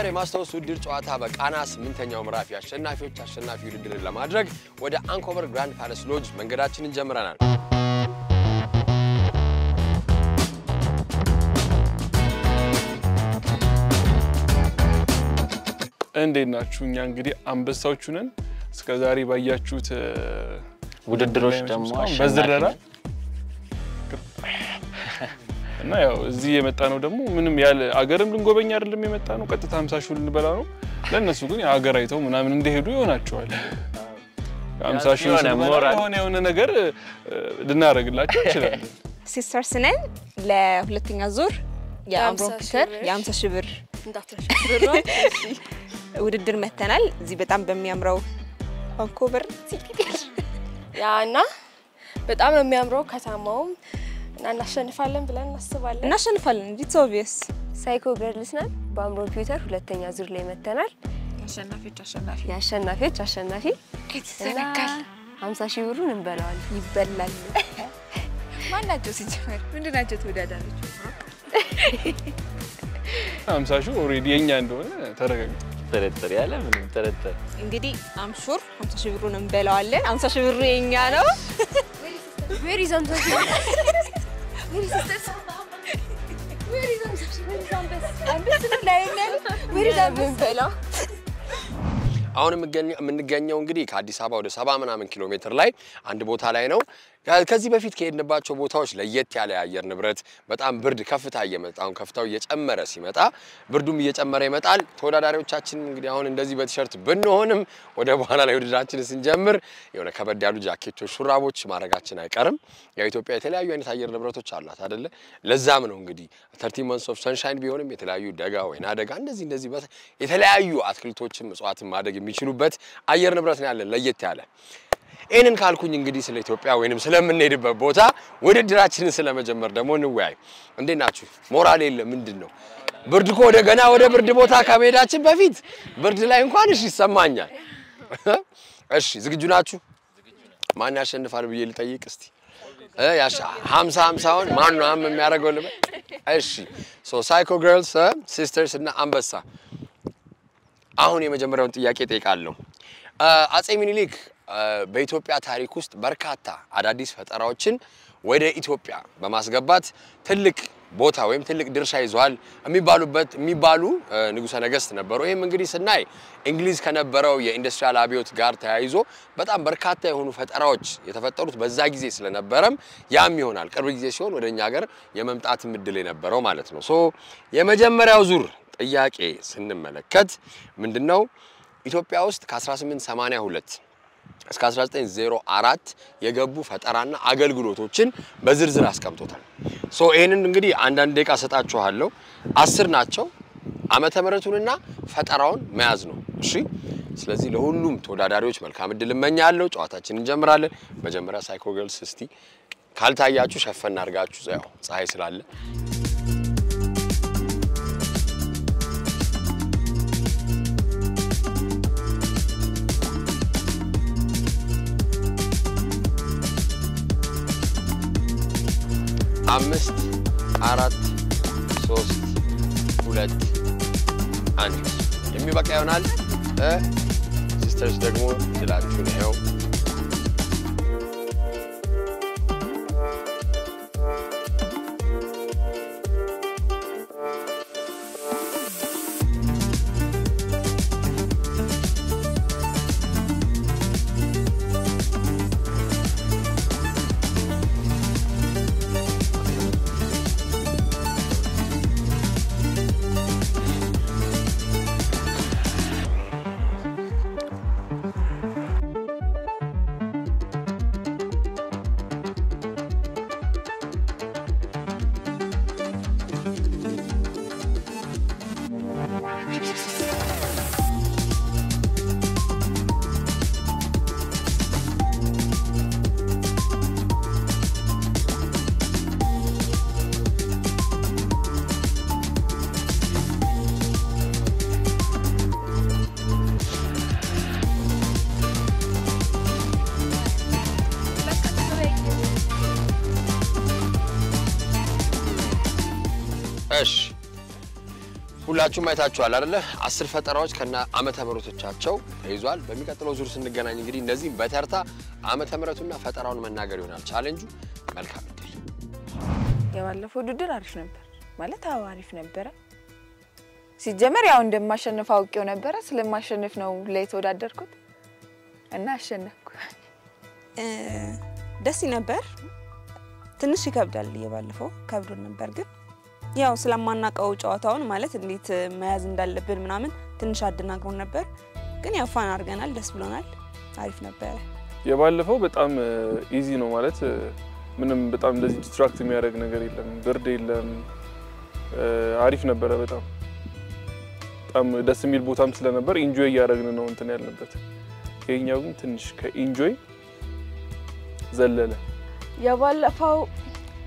የጎንደር የማስታወስ ውድድር ጨዋታ በቃና 8ኛው ምዕራፍ አሸናፊዎች አሸናፊ ውድድርን ለማድረግ ወደ አንኮቨር ግራንድ ፓላስ ሎጅ መንገዳችንን ጀምረናል። እንዴት ናችሁ? እኛ እንግዲህ አንበሳዎቹ ነን። እስከዛሬ ባያችሁት ውድድሮች ደግሞ በዝረራ እና ያው እዚህ የመጣ ነው ደግሞ ምንም ያለ አገርም ልንጎበኛ አይደለም የመጣ ነው ቀጥታ 50 ሺህ ልንበላ ነው ለነሱ ግን የአገር አይተው ምናምን እንደሄዱ ይሆናቸዋል 50 ሺህ የሆነ ነገር ልናረግላቸው ይችላል ሲስተርስ ነን ለሁለተኛ ዙር የአምሮ ፒተር የ50 ሺህ ብር ውድድር መተናል እዚህ በጣም በሚያምረው አንኮቨር ሲቲል ያና በጣም ነው የሚያምረው ከተማው እናሸንፋለን ብለን እናስባለን እናሸንፋለን it's obvious ሳይኮ ገርልስ ነን በአምሮ ፒተር ሁለተኛ ዙር ላይ መተናል ያሸናፊዎች አሸናፊ ከተሰነካል 50 ሺህ ብሩን እንበላዋለን ይበላል ማናቸው ሲጀመር ምንድናቸው ተወዳዳሪዎች 50 ሺህ ኦሬዲ የኛ እንደሆነ ተረጋግጧል ተረተር ያለ ምንም ተረተር እንግዲህ አምሹር 50 ሺህ ብሩን እንበላዋለን 50 ሺህ ብሩ የኛ ነው where is Amsa አሁን የምንገኘው እንግዲህ ከአዲስ አበባ ወደ 70 ምናምን ኪሎ ሜትር ላይ አንድ ቦታ ላይ ነው ከዚህ በፊት ከሄድንባቸው ቦታዎች ለየት ያለ አየር ንብረት በጣም ብርድ ከፍታ እየመጣውን ከፍታው እየጨመረ ሲመጣ ብርዱም እየጨመረ ይመጣል ተወዳዳሪዎቻችን እንግዲህ አሁን እንደዚህ በቲሸርት ብንሆንም ወደ በኋላ ላይ ውድድራችንን ስንጀምር የሆነ ከበድ ያሉ ጃኬቶች ሹራቦች ማረጋችን አይቀርም ያው ኢትዮጵያ የተለያዩ አይነት አየር ንብረቶች አሏት አይደለ ለዛም ነው እንግዲህ 13 months of sunshine ቢሆንም የተለያዩ ደጋ ወይና ደጋ እንደዚህ የተለያዩ አትክልቶችም እጽዋትም ማደግ የሚችሉበት አየር ንብረት ነው ያለን ለየት ያለ እነን ካልኩኝ እንግዲህ ስለ ኢትዮጵያ ወይንም ስለምንሄድበት ቦታ ውድድራችንን ስለመጀመር ደግሞ እንወያይ እንዴት ናችሁ ሞራል የለም ምንድነው ብርድ እኮ ወደ ብርድ ቦታ ከመሄዳችን በፊት ብርድ ላይ እንኳን እሺ ይሰማኛል እሺ ዝግጁ ናችሁ ማን ያሸንፋል ብዬ ልጠይቅ እስቲ ያሻ 50 ማን ነው የሚያደርገው ልበ እሺ ሶ ሳይኮ ገርልስ ሲስተርስ እና አንበሳ አሁን የመጀመሪያውን ጥያቄ ጠይቃለሁ አጼ ሚኒሊክ በኢትዮጵያ ታሪክ ውስጥ በርካታ አዳዲስ ፈጠራዎችን ወደ ኢትዮጵያ በማስገባት ትልቅ ቦታ ወይም ትልቅ ድርሻ ይዟል የሚባሉ ንጉሠ ነገሥት ነበሩ ይሄም እንግዲህ ስናይ እንግሊዝ ከነበረው የኢንዱስትሪያል አብዮት ጋር ተያይዞ በጣም በርካታ የሆኑ ፈጠራዎች የተፈጠሩት በዛ ጊዜ ስለነበረም ያም ይሆናል ቅርብ ጊዜ ሲሆን ወደኛ ሀገር የመምጣት ምድል የነበረው ማለት ነው ሶ የመጀመሪያው ዙር ጥያቄ ስንመለከት ምንድነው ኢትዮጵያ ውስጥ ከ1882 እስከ 1904 የገቡ ፈጠራና አገልግሎቶችን በዝርዝር አስቀምጦታል ሶ ይሄንን እንግዲህ አንዳንድ ደቂቃ ሰጣችኋለሁ 10 ናቸው ዓመተ ምህረቱንና ፈጠራውን መያዝ ነው እሺ ስለዚህ ለሁሉም ተወዳዳሪዎች መልካም እድል እመኛለሁ ጨዋታችንን እንጀምራለን መጀመሪያ ሳይኮ ገርልስ እስቲ ካልታያችሁ ሸፈን አድርጋችሁ ያው ፀሐይ ስላለ አምስት 4 3 2 1 የሚበቃ ይሆናል ሲስተርስ ደግሞ ድላችሁን ነው ሁላችሁም አይታችኋል አይደለ? 10 ፈጠራዎች ከና ዓመተ ምህረቶቻቸው ተይዟል። በሚቀጥለው ዙር ስንገናኝ እንግዲህ እነዚህ በተርታ ዓመተ ምህረቱና ፈጠራውን መናገር ይሆናል ቻሌንጁ። መልካም እድል። የባለፈው ውድድር አሪፍ ነበር ማለት አሪፍ ነበር። ሲጀመር ያው እንደማሸነፍ አውቄው ነበር። ስለማሸነፍ ነው ላይ ተወዳደርኩት እና አሸነፍኩ። ደስ ነበር። ትንሽ ይከብዳል። የባለፈው ከብዶ ነበር ግን ያው ስለማናቀው ጨዋታውን ማለት እንዴት መያዝ እንዳለብን ምናምን ትንሽ አደናግሮን ነበር ግን ያው ፋን አድርገናል ደስ ብሎናል አሪፍ ነበር የባለፈው በጣም ኢዚ ነው ማለት ምንም በጣም እንደዚህ ዲስትራክት የሚያደርግ ነገር የለም ብርድ የለም አሪፍ ነበር በጣም ደስ የሚል ቦታም ስለነበር ኢንጆይ ያደረግን ነው እንትን ያልነበት የኛው ግን ትንሽ ከኢንጆይ ዘለለ የባለፈው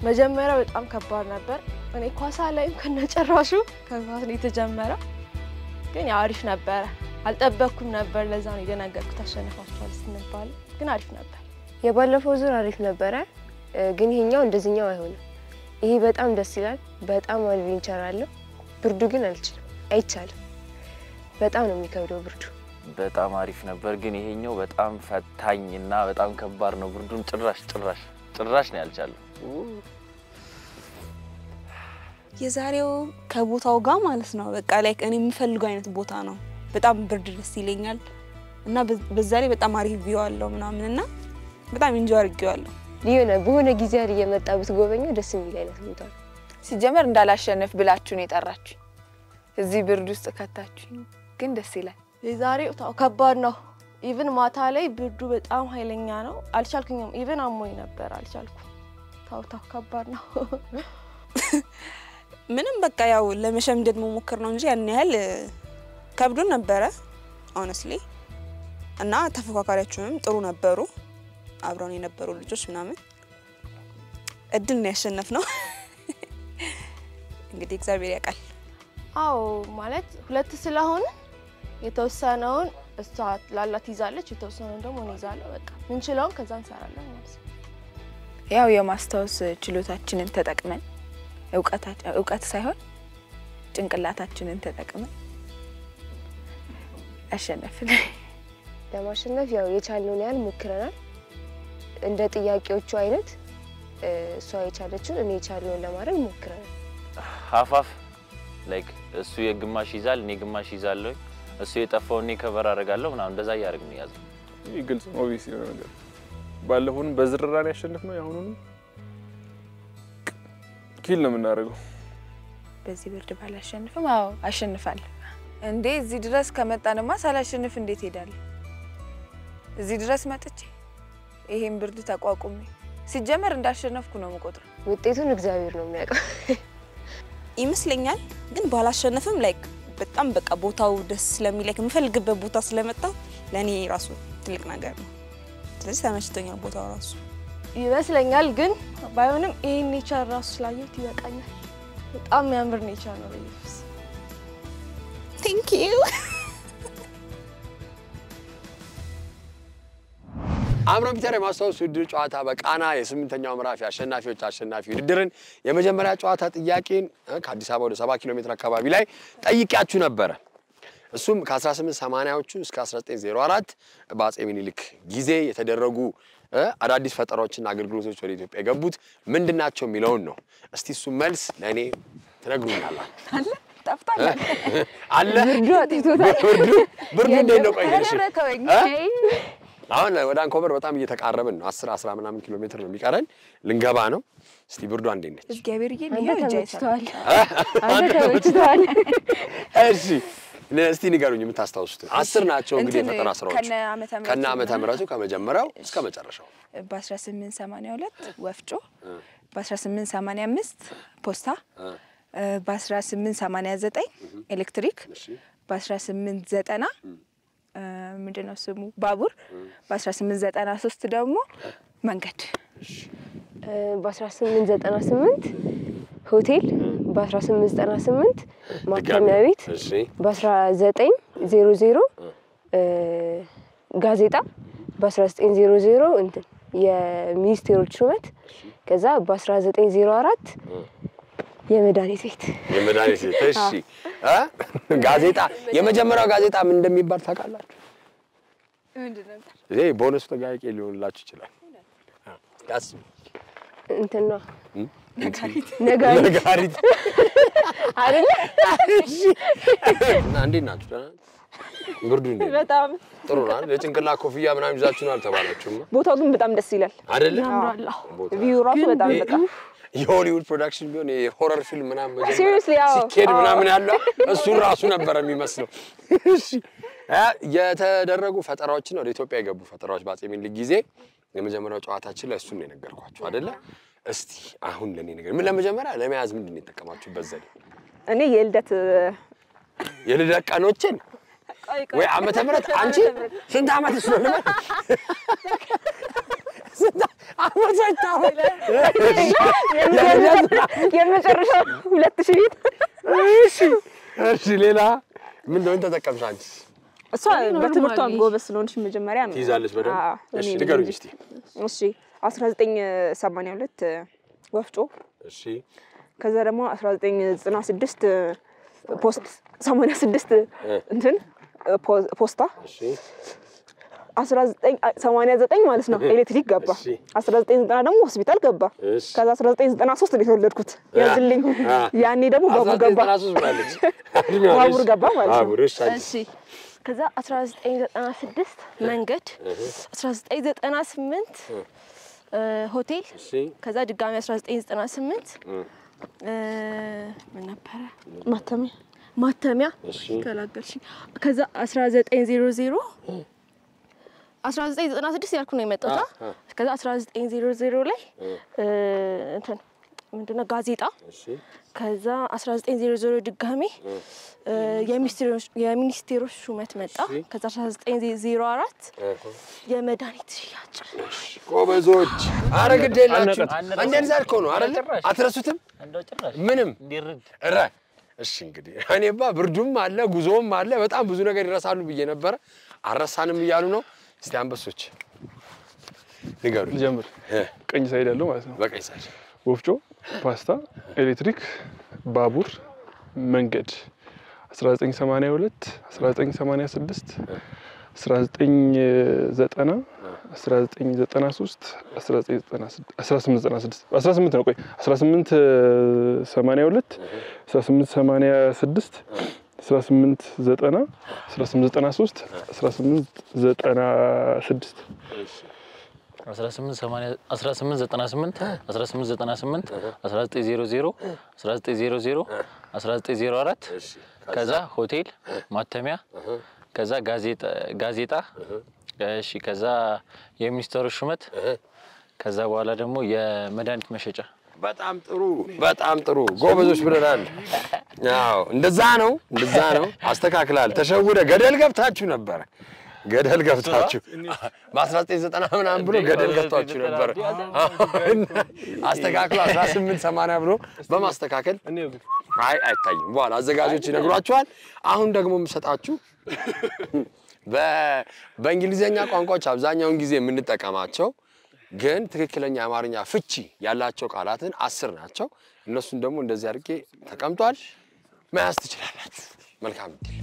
መጀመሪያ በጣም ከባድ ነበር እኔ ኳሳ ላይም ከነጨራሹ ከኳስ ላይ ተጀመረ ግን አሪፍ ነበር አልጠበቅኩም ነበር ለዛ ነው የደነገጥኩት አሸነፋችኋል ስንባል ግን አሪፍ ነበር የባለፈው ዙር አሪፍ ነበር ግን ይሄኛው እንደዚህኛው አይሆንም ይሄ በጣም ደስ ይላል በጣም አድቬንቸር አለው ብርዱ ግን አይቻልም በጣም ነው የሚከብደው ብርዱ በጣም አሪፍ ነበር ግን ይሄኛው በጣም ፈታኝና በጣም ከባድ ነው ብርዱን ጭራሽ ነው ያልቻለው የዛሬው ከቦታው ጋር ማለት ነው በቃ ላይክ እኔ የምፈልገው አይነት ቦታ ነው በጣም ብርድ ደስ ይለኛል እና በዛ ላይ በጣም አሪፍ ቪው አለው ምናምንና በጣም ኢንጆይ አድርጌዋለሁ ሊሆነ በሆነ ጊዜ አይደል የመጣበት ጎበኛው ደስ የሚል አይነት ቦታ ሲጀመር እንዳላሸነፍ ብላችሁ ነው የጠራችሁ እዚህ ብርድ ውስጥ ከታችሁ ግን ደስ ይላል የዛሬው ከባድ ነው ኢቭን ማታ ላይ ብርዱ በጣም ኃይለኛ ነው አልቻልኩኝም ኢቭን አሞኝ ነበር አልቻልኩም ታው ከባድ ነው ምንም በቃ ያው ለመሸምደድ መሞከር ነው እንጂ ያን ያህል ከብዶ ነበር honestly እና ተፈካካሪያችሁም ጥሩ ነበሩ አብረው የነበሩ ልጆች ምናምን እድል ነው ያሸነፍነው እንግዲህ እግዚአብሔር ያውቃል አው ማለት ሁለት ስለሆነ የተወሰነውን እሷ ላላት ይዛለች የተወሰነውን ደግሞ እኔ ይዛለሁ በቃ ምን ችለውን ከዛ እንሰራለን ማለት ነው ያው የማስታወስ ችሎታችንን ተጠቅመን እውቀት ሳይሆን ጭንቅላታችንን ተጠቅመን አሸነፍን ለማሸነፍ ያው የቻልነውን ያህል ሞክረናል እንደ ጥያቄዎቹ አይነት እሷ የቻለችውን እኔ የቻልነውን ለማድረግ ሞክረናል ሃፋፍ ላይክ እሱ የግማሽ ይዛል እኔ ግማሽ ይዛለሁ እሱ የጠፋው እኔ ከቨር አደርጋለሁ ምናምን እንደዛ ያርግን ያዘው ይግልጽ ኦብቪየስሊ ነው ነገር ባለፈውን በዝርራን ያሸነፍነው ያሁኑን ኪል ነው የምናደርገው በዚህ ብርድ ባላሸንፍም አዎ አሸንፋለሁ እንዴ እዚህ ድረስ ከመጣንማ ሳላሸንፍ እንዴት ሄዳለሁ እዚህ ድረስ መጥቼ ይሄን ብርድ ተቋቁሜ ሲጀመር እንዳሸነፍኩ ነው የምቆጥረው ውጤቱን እግዚአብሔር ነው የሚያውቀው ይመስለኛል ግን ባላሸነፍም ላይክ በጣም በቃ ቦታው ደስ ስለሚለኝ የምፈልግበት ቦታ ስለመጣው ለኔ ራሱ ትልቅ ነገር ነው ስለዚህ ተመችቶኛል ቦታው ራሱ ይመስለኛል ግን ባይሆንም ይሄን ኔቸር ራሱ ስላየሁት ይበቃኛል በጣም የሚያምር ኔቸር ነው በኢየሱስ Thank you አምሮ ፒተር የማስታወስ ውድድር ጨዋታ በቃና የ8ኛው ምዕራፍ አሸናፊዎች ውድድርን የመጀመሪያ ጨዋታ ጥያቄን ከአዲስ አበባ ወደ 70 ኪሎ ሜትር አካባቢ ላይ ጠይቂያችሁ ነበር እሱም ከ1880ዎቹ እስከ 1904 በአፄ ምኒልክ ጊዜ የተደረጉ አዳዲስ ፈጠራዎችና አገልግሎቶች ወደ ኢትዮጵያ የገቡት ምንድናቸው የሚለውን ነው እስቲ እሱ መልስ ለኔ ትነግሩኛላችሁ አለ ጠፍታኛል አለ ብርዱ አጥቶታል ብርዱ እንዴት ነው ቆይተሽ አሁን ወደ አንኮበር በጣም እየተቃረብን ነው 10 ምናምን ኪሎ ሜትር ነው የሚቀረን ልንገባ ነው እስቲ ብርዱ አንዴ ነች እግዚአብሔርዬ አንተ ተወጭቷል እሺ እስቲ ንገሩኝ የምታስታውሱት 10 ናቸው እንግዲህ ፈጠራ ስራዎች ከነ ዓመተ ምህረቱ ከመጀመሪያው እስከ መጨረሻው በ1882 ወፍጮ በ1885 ፖስታ በ1889 ኤሌክትሪክ በ1890 ምንድነው ስሙ ባቡር በ1893 ደግሞ መንገድ በ1898 ሆቴል በ1898 ማተሚያ ቤት በ1900 ጋዜጣ በ1900 እንትን የሚኒስቴሮች ሹመት ከዛ በ1904 የመድኃኒት ቤት እሺ ጋዜጣ የመጀመሪያው ጋዜጣ ምን እንደሚባል ታውቃላችሁ? ምንድን ነበር? ይሄ ቦነስ ተጋይቄ ሊሆንላችሁ ይችላል። ያስ እንትን ነው ነጋሪት አይደለ? እሺ እና እንዴት ናችሁ? ደህና ብርዱ እንዴት በጣም ጥሩ ነው አይደል? የጭንቅላ ኮፍያ ምናምን ይዛችሁ ነው አልተባላችሁም? ቦታው ግን በጣም ደስ ይላል አይደለ? ቪው ራሱ በጣም በጣም የሆሊውድ ፕሮዳክሽን ቢሆን የሆረር ፊልም ምናምን Seriously, አዎ። ሲኬድ ምናምን ያለው እሱ ራሱ ነበር የሚመስለው። እሺ የተደረጉ ፈጠራዎችን ወደ ኢትዮጵያ የገቡ ፈጠራዎች በአፄ ምኒልክ ጊዜ የመጀመሪያው ጨዋታችን ላይ እሱን ነው የነገርኳችሁ አይደለ? እስቲ አሁን ለኔ ነገር ምን ለመጀመሪያ ለመያዝ ምንድን ነው የተጠቀማችሁበት ዘዴ? እኔ የልደት ቀኖችን ወይ ዓመተ ምህረት አንቺ ስንት ዓመት ስለሆነ ስንት ዓመት አይታወቅ የመጨረሻው 2000 ቤት እሺ ሌላ ምን እንደሆነ ተጠቀምሽ አንቺ? እሷ በትምህርቷም ጎበዝ ስለሆነች መጀመሪያ ትይዛለች በደንብ። እሺ ንገሩኝ እስቲ። እሺ 1982 ወፍጮ እሺ ከዛ ደግሞ 1996 ፖስት 86 እንትን ፖስታ እሺ 1989 ማለት ነው ኤሌክትሪክ ገባ 1990 ደግሞ ሆስፒታል ገባ ከዛ 1993 ነው የተወለድኩት ያዝልኝ ያኔ ደግሞ ባቡር ገባ 1993 ማለት ባቡር ገባ ማለት ነው እሺ ከዛ 1996 መንገድ 1998 ሆቴል ከዛ ድጋሚ 1998 ምን ነበር ማተሚያ ከላገልሽ ከዛ 1900 1996 ያልኩ ነው የመጣው ከዛ 1900 ላይ እንትን ምንድነው ጋዜጣ ከዛ 1900 ድጋሚ የሚኒስቴሮች ሹመት መጣ ከዛ 1904 የመድኃኒት ሽያጭ ጎበዞች አረ ግድ የላችሁ እንደዛ እኮ ነው አይደል አትረሱትም ምንም እረ እሺ እንግዲህ እኔባ ብርዱም አለ ጉዞም አለ በጣም ብዙ ነገር ይረሳሉ ብዬ ነበር አረሳንም ይያሉ ነው እስቲ አንበሶች ንገሩ ልጀምር ቀኝ ሳይድ ያለው ማለት ነው በቀኝ ሳይድ ወፍጮ ፓስታ ኤሌክትሪክ ባቡር መንገድ 1982 1986 1990 1993 1896 18 ነው ቆይ 1882 1886 1890 1893 1896 1898 1898 1900 1900 1904 ከዛ ሆቴል ማተሚያ ከዛ ጋዜጣ እሺ ከዛ የሚኒስትሮች ሹመት ከዛ በኋላ ደግሞ የመድኃኒት መሸጫ በጣም ጥሩ ጎበዞች ብለናል ያው እንደዛ ነው አስተካክላል ተሸውደ ገደል ገብታችሁ ነበር በ1990 ምናምን ብሎ ገደል ገብታችሁ ነበር አስተካክሉ 1880 ብሎ በማስተካከል አይታይም በኋላ አዘጋጆች ይነግሯቸዋል አሁን ደግሞ የምሰጣችሁ በእንግሊዘኛ ቋንቋዎች አብዛኛውን ጊዜ የምንጠቀማቸው ግን ትክክለኛ አማርኛ ፍቺ ያላቸው ቃላትን 10 ናቸው እነሱን ደግሞ እንደዚህ አድርጌ ተቀምጧል መያዝ ትችላላችሁ መልካም እድል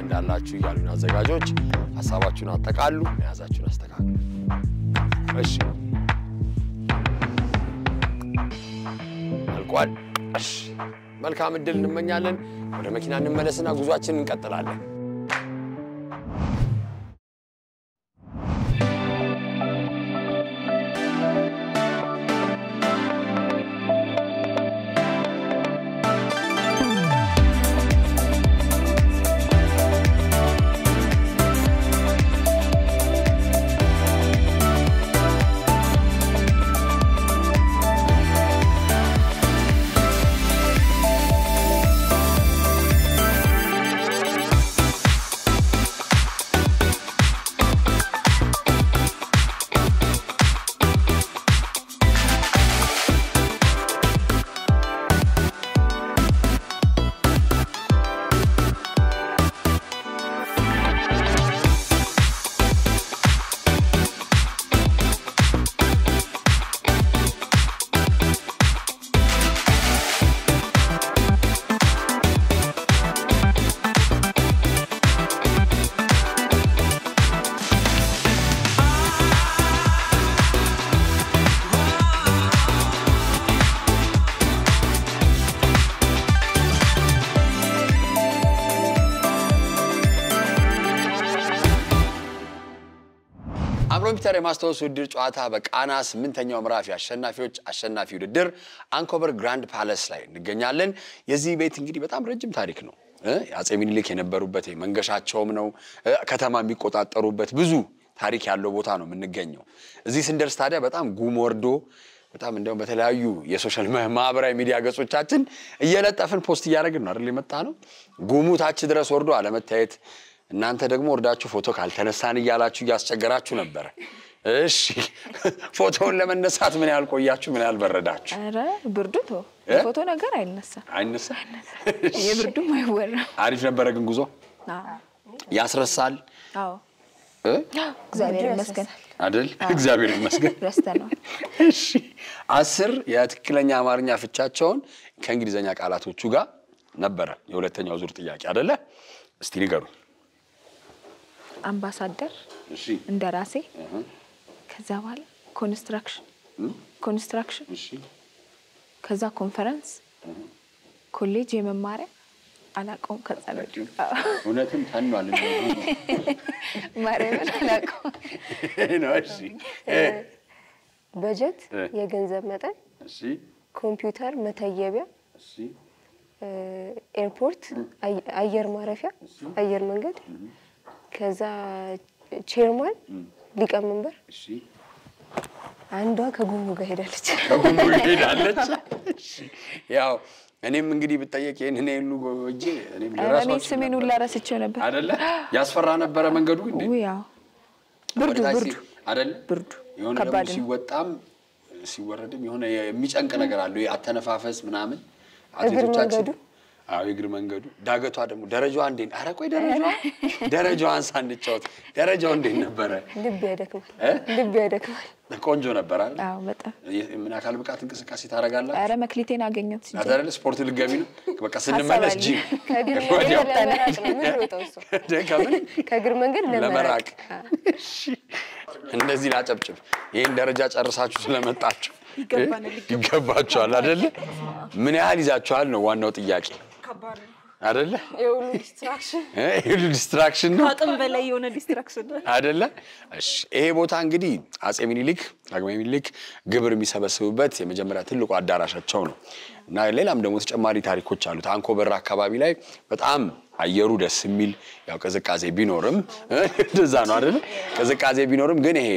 እንዳላችሁ ያሉን አዘጋጆች ሐሳባችሁን አጠቃሉ መያዛችሁን አስተካክሉ እሺ አልቋል። እሺ መልካም እድል እንመኛለን። ወደ መኪና እንመለስና ጉዟችንን እንቀጥላለን። አምሮምፒተር የማስታወስ ውድድር ጨዋታ በቃና 8ኛው ምዕራፍ አሸናፊዎች አሸናፊ ውድድር አንኮበር ግራንድ ፓላስ ላይ እንገኛለን። የዚህ ቤት እንግዲህ በጣም ረጅም ታሪክ ነው። አጼ ሚኒሊክ የነበሩበት መንገሻቸውም ነው። ከተማ የሚቆጣጠሩበት ብዙ ታሪክ ያለው ቦታ ነው የምንገኘው። እዚህ ስንደርስ ታዲያ በጣም ጉም ወርዶ በጣም እንደውም በተለያዩ የሶሻል ማህበራዊ ሚዲያ ገጾቻችን እየለጠፍን ፖስት እያደረግን ነው አይደል የመጣ ነው። ጉሙ ታች ድረስ ወርዶ አለመታየት እናንተ ደግሞ ወርዳችሁ ፎቶ ካልተነሳን እያላችሁ ያስቸገራችሁ ነበር። እሺ ፎቶውን ለመነሳት ምን ያህል ቆያችሁ? ምን ያህል በረዳችሁ? አረ ብርዱቶ ፎቶ ነገር አይነሳ የብርዱም አይወራ። አሪፍ ነበረ ግን ጉዞ ያስረሳል። አዎ እግዚአብሔር ይመስገን አይደል? እግዚአብሔር ይመስገን ረስተናል። እሺ 10 የትክክለኛ አማርኛ ፍቻቸውን ከእንግሊዘኛ ቃላቶቹ ጋር ነበረ የሁለተኛው ዙር ጥያቄ አይደለ? እስቲ ንገሩ። አምባሳደር እሺ እንደራሴ ከዛ በኋላ ኮንስትራክሽን እሺ ከዛ ኮንፈረንስ ኮሌጅ የመማሪያ አላቀው ከጸሎት እውነትም ታንኗል ማረም አላቀው ነው። እሺ በጀት የገንዘብ መጠን እሺ ኮምፒውተር መተየቢያ እሺ ኤርፖርት አየር ማረፊያ አየር መንገድ ከዛ ቼርማን ሊቀመንበር እሺ አንዷ ከጉሙ ጋር ሄዳለች። እሺ ያው እኔም እንግዲህ ብጠየቅ የኔ ሁሉ ጎጂ እኔም ለራሱ ስሜን ሁላ ረስቼው ነበር አይደለ? ያስፈራ ነበር መንገዱ እንዴ? ያው ብርዱ አይደለ? ብርዱ የሆነ ደግሞ ሲወጣም ሲወረድም የሆነ የሚጨንቅ ነገር አለው። አተነፋፈስ ምናምን አትሌቶቻችን እግር መንገዱ ዳገቷ ደግሞ ደረጃዋ እንዴ? አረ ቆይ ደረጃዋን ሳንጫወት ደረጃው እንዴ ነበረ? ልብ ያደክማል። ቆንጆ ነበር አይደል? አዎ በጣም ምን አካል ብቃት እንቅስቃሴ ታረጋላችሁ? አረ መክሊቴን አገኘሁት እንጂ አይደል? ስፖርት ልገቢ ነው በቃ ስንመለስ ጂ ከእግር መንገድ ለመራቅ እንደዚህ ላጨብጭብ። ይሄን ደረጃ ጨርሳችሁ ስለመጣችሁ ይገባችኋል አይደል? ምን ያህል ይዛችኋል ነው ዋናው ጥያቄ አይደለ? የሁሉ ዲስትራክሽን ነው። አቅም በላይ የሆነ ዲስትራክሽን አይደለ? እሺ ይሄ ቦታ እንግዲህ አጼ ሚኒሊክ ዳግማዊ ሚኒሊክ ግብር የሚሰበስቡበት የመጀመሪያ ትልቁ አዳራሻቸው ነው እና ሌላም ደግሞ ተጨማሪ ታሪኮች አሉት። አንኮበር አካባቢ ላይ በጣም አየሩ ደስ የሚል ያው ቅዝቃዜ ቢኖርም እንደዛ ነው አይደል? ቅዝቃዜ ቢኖርም ግን ይሄ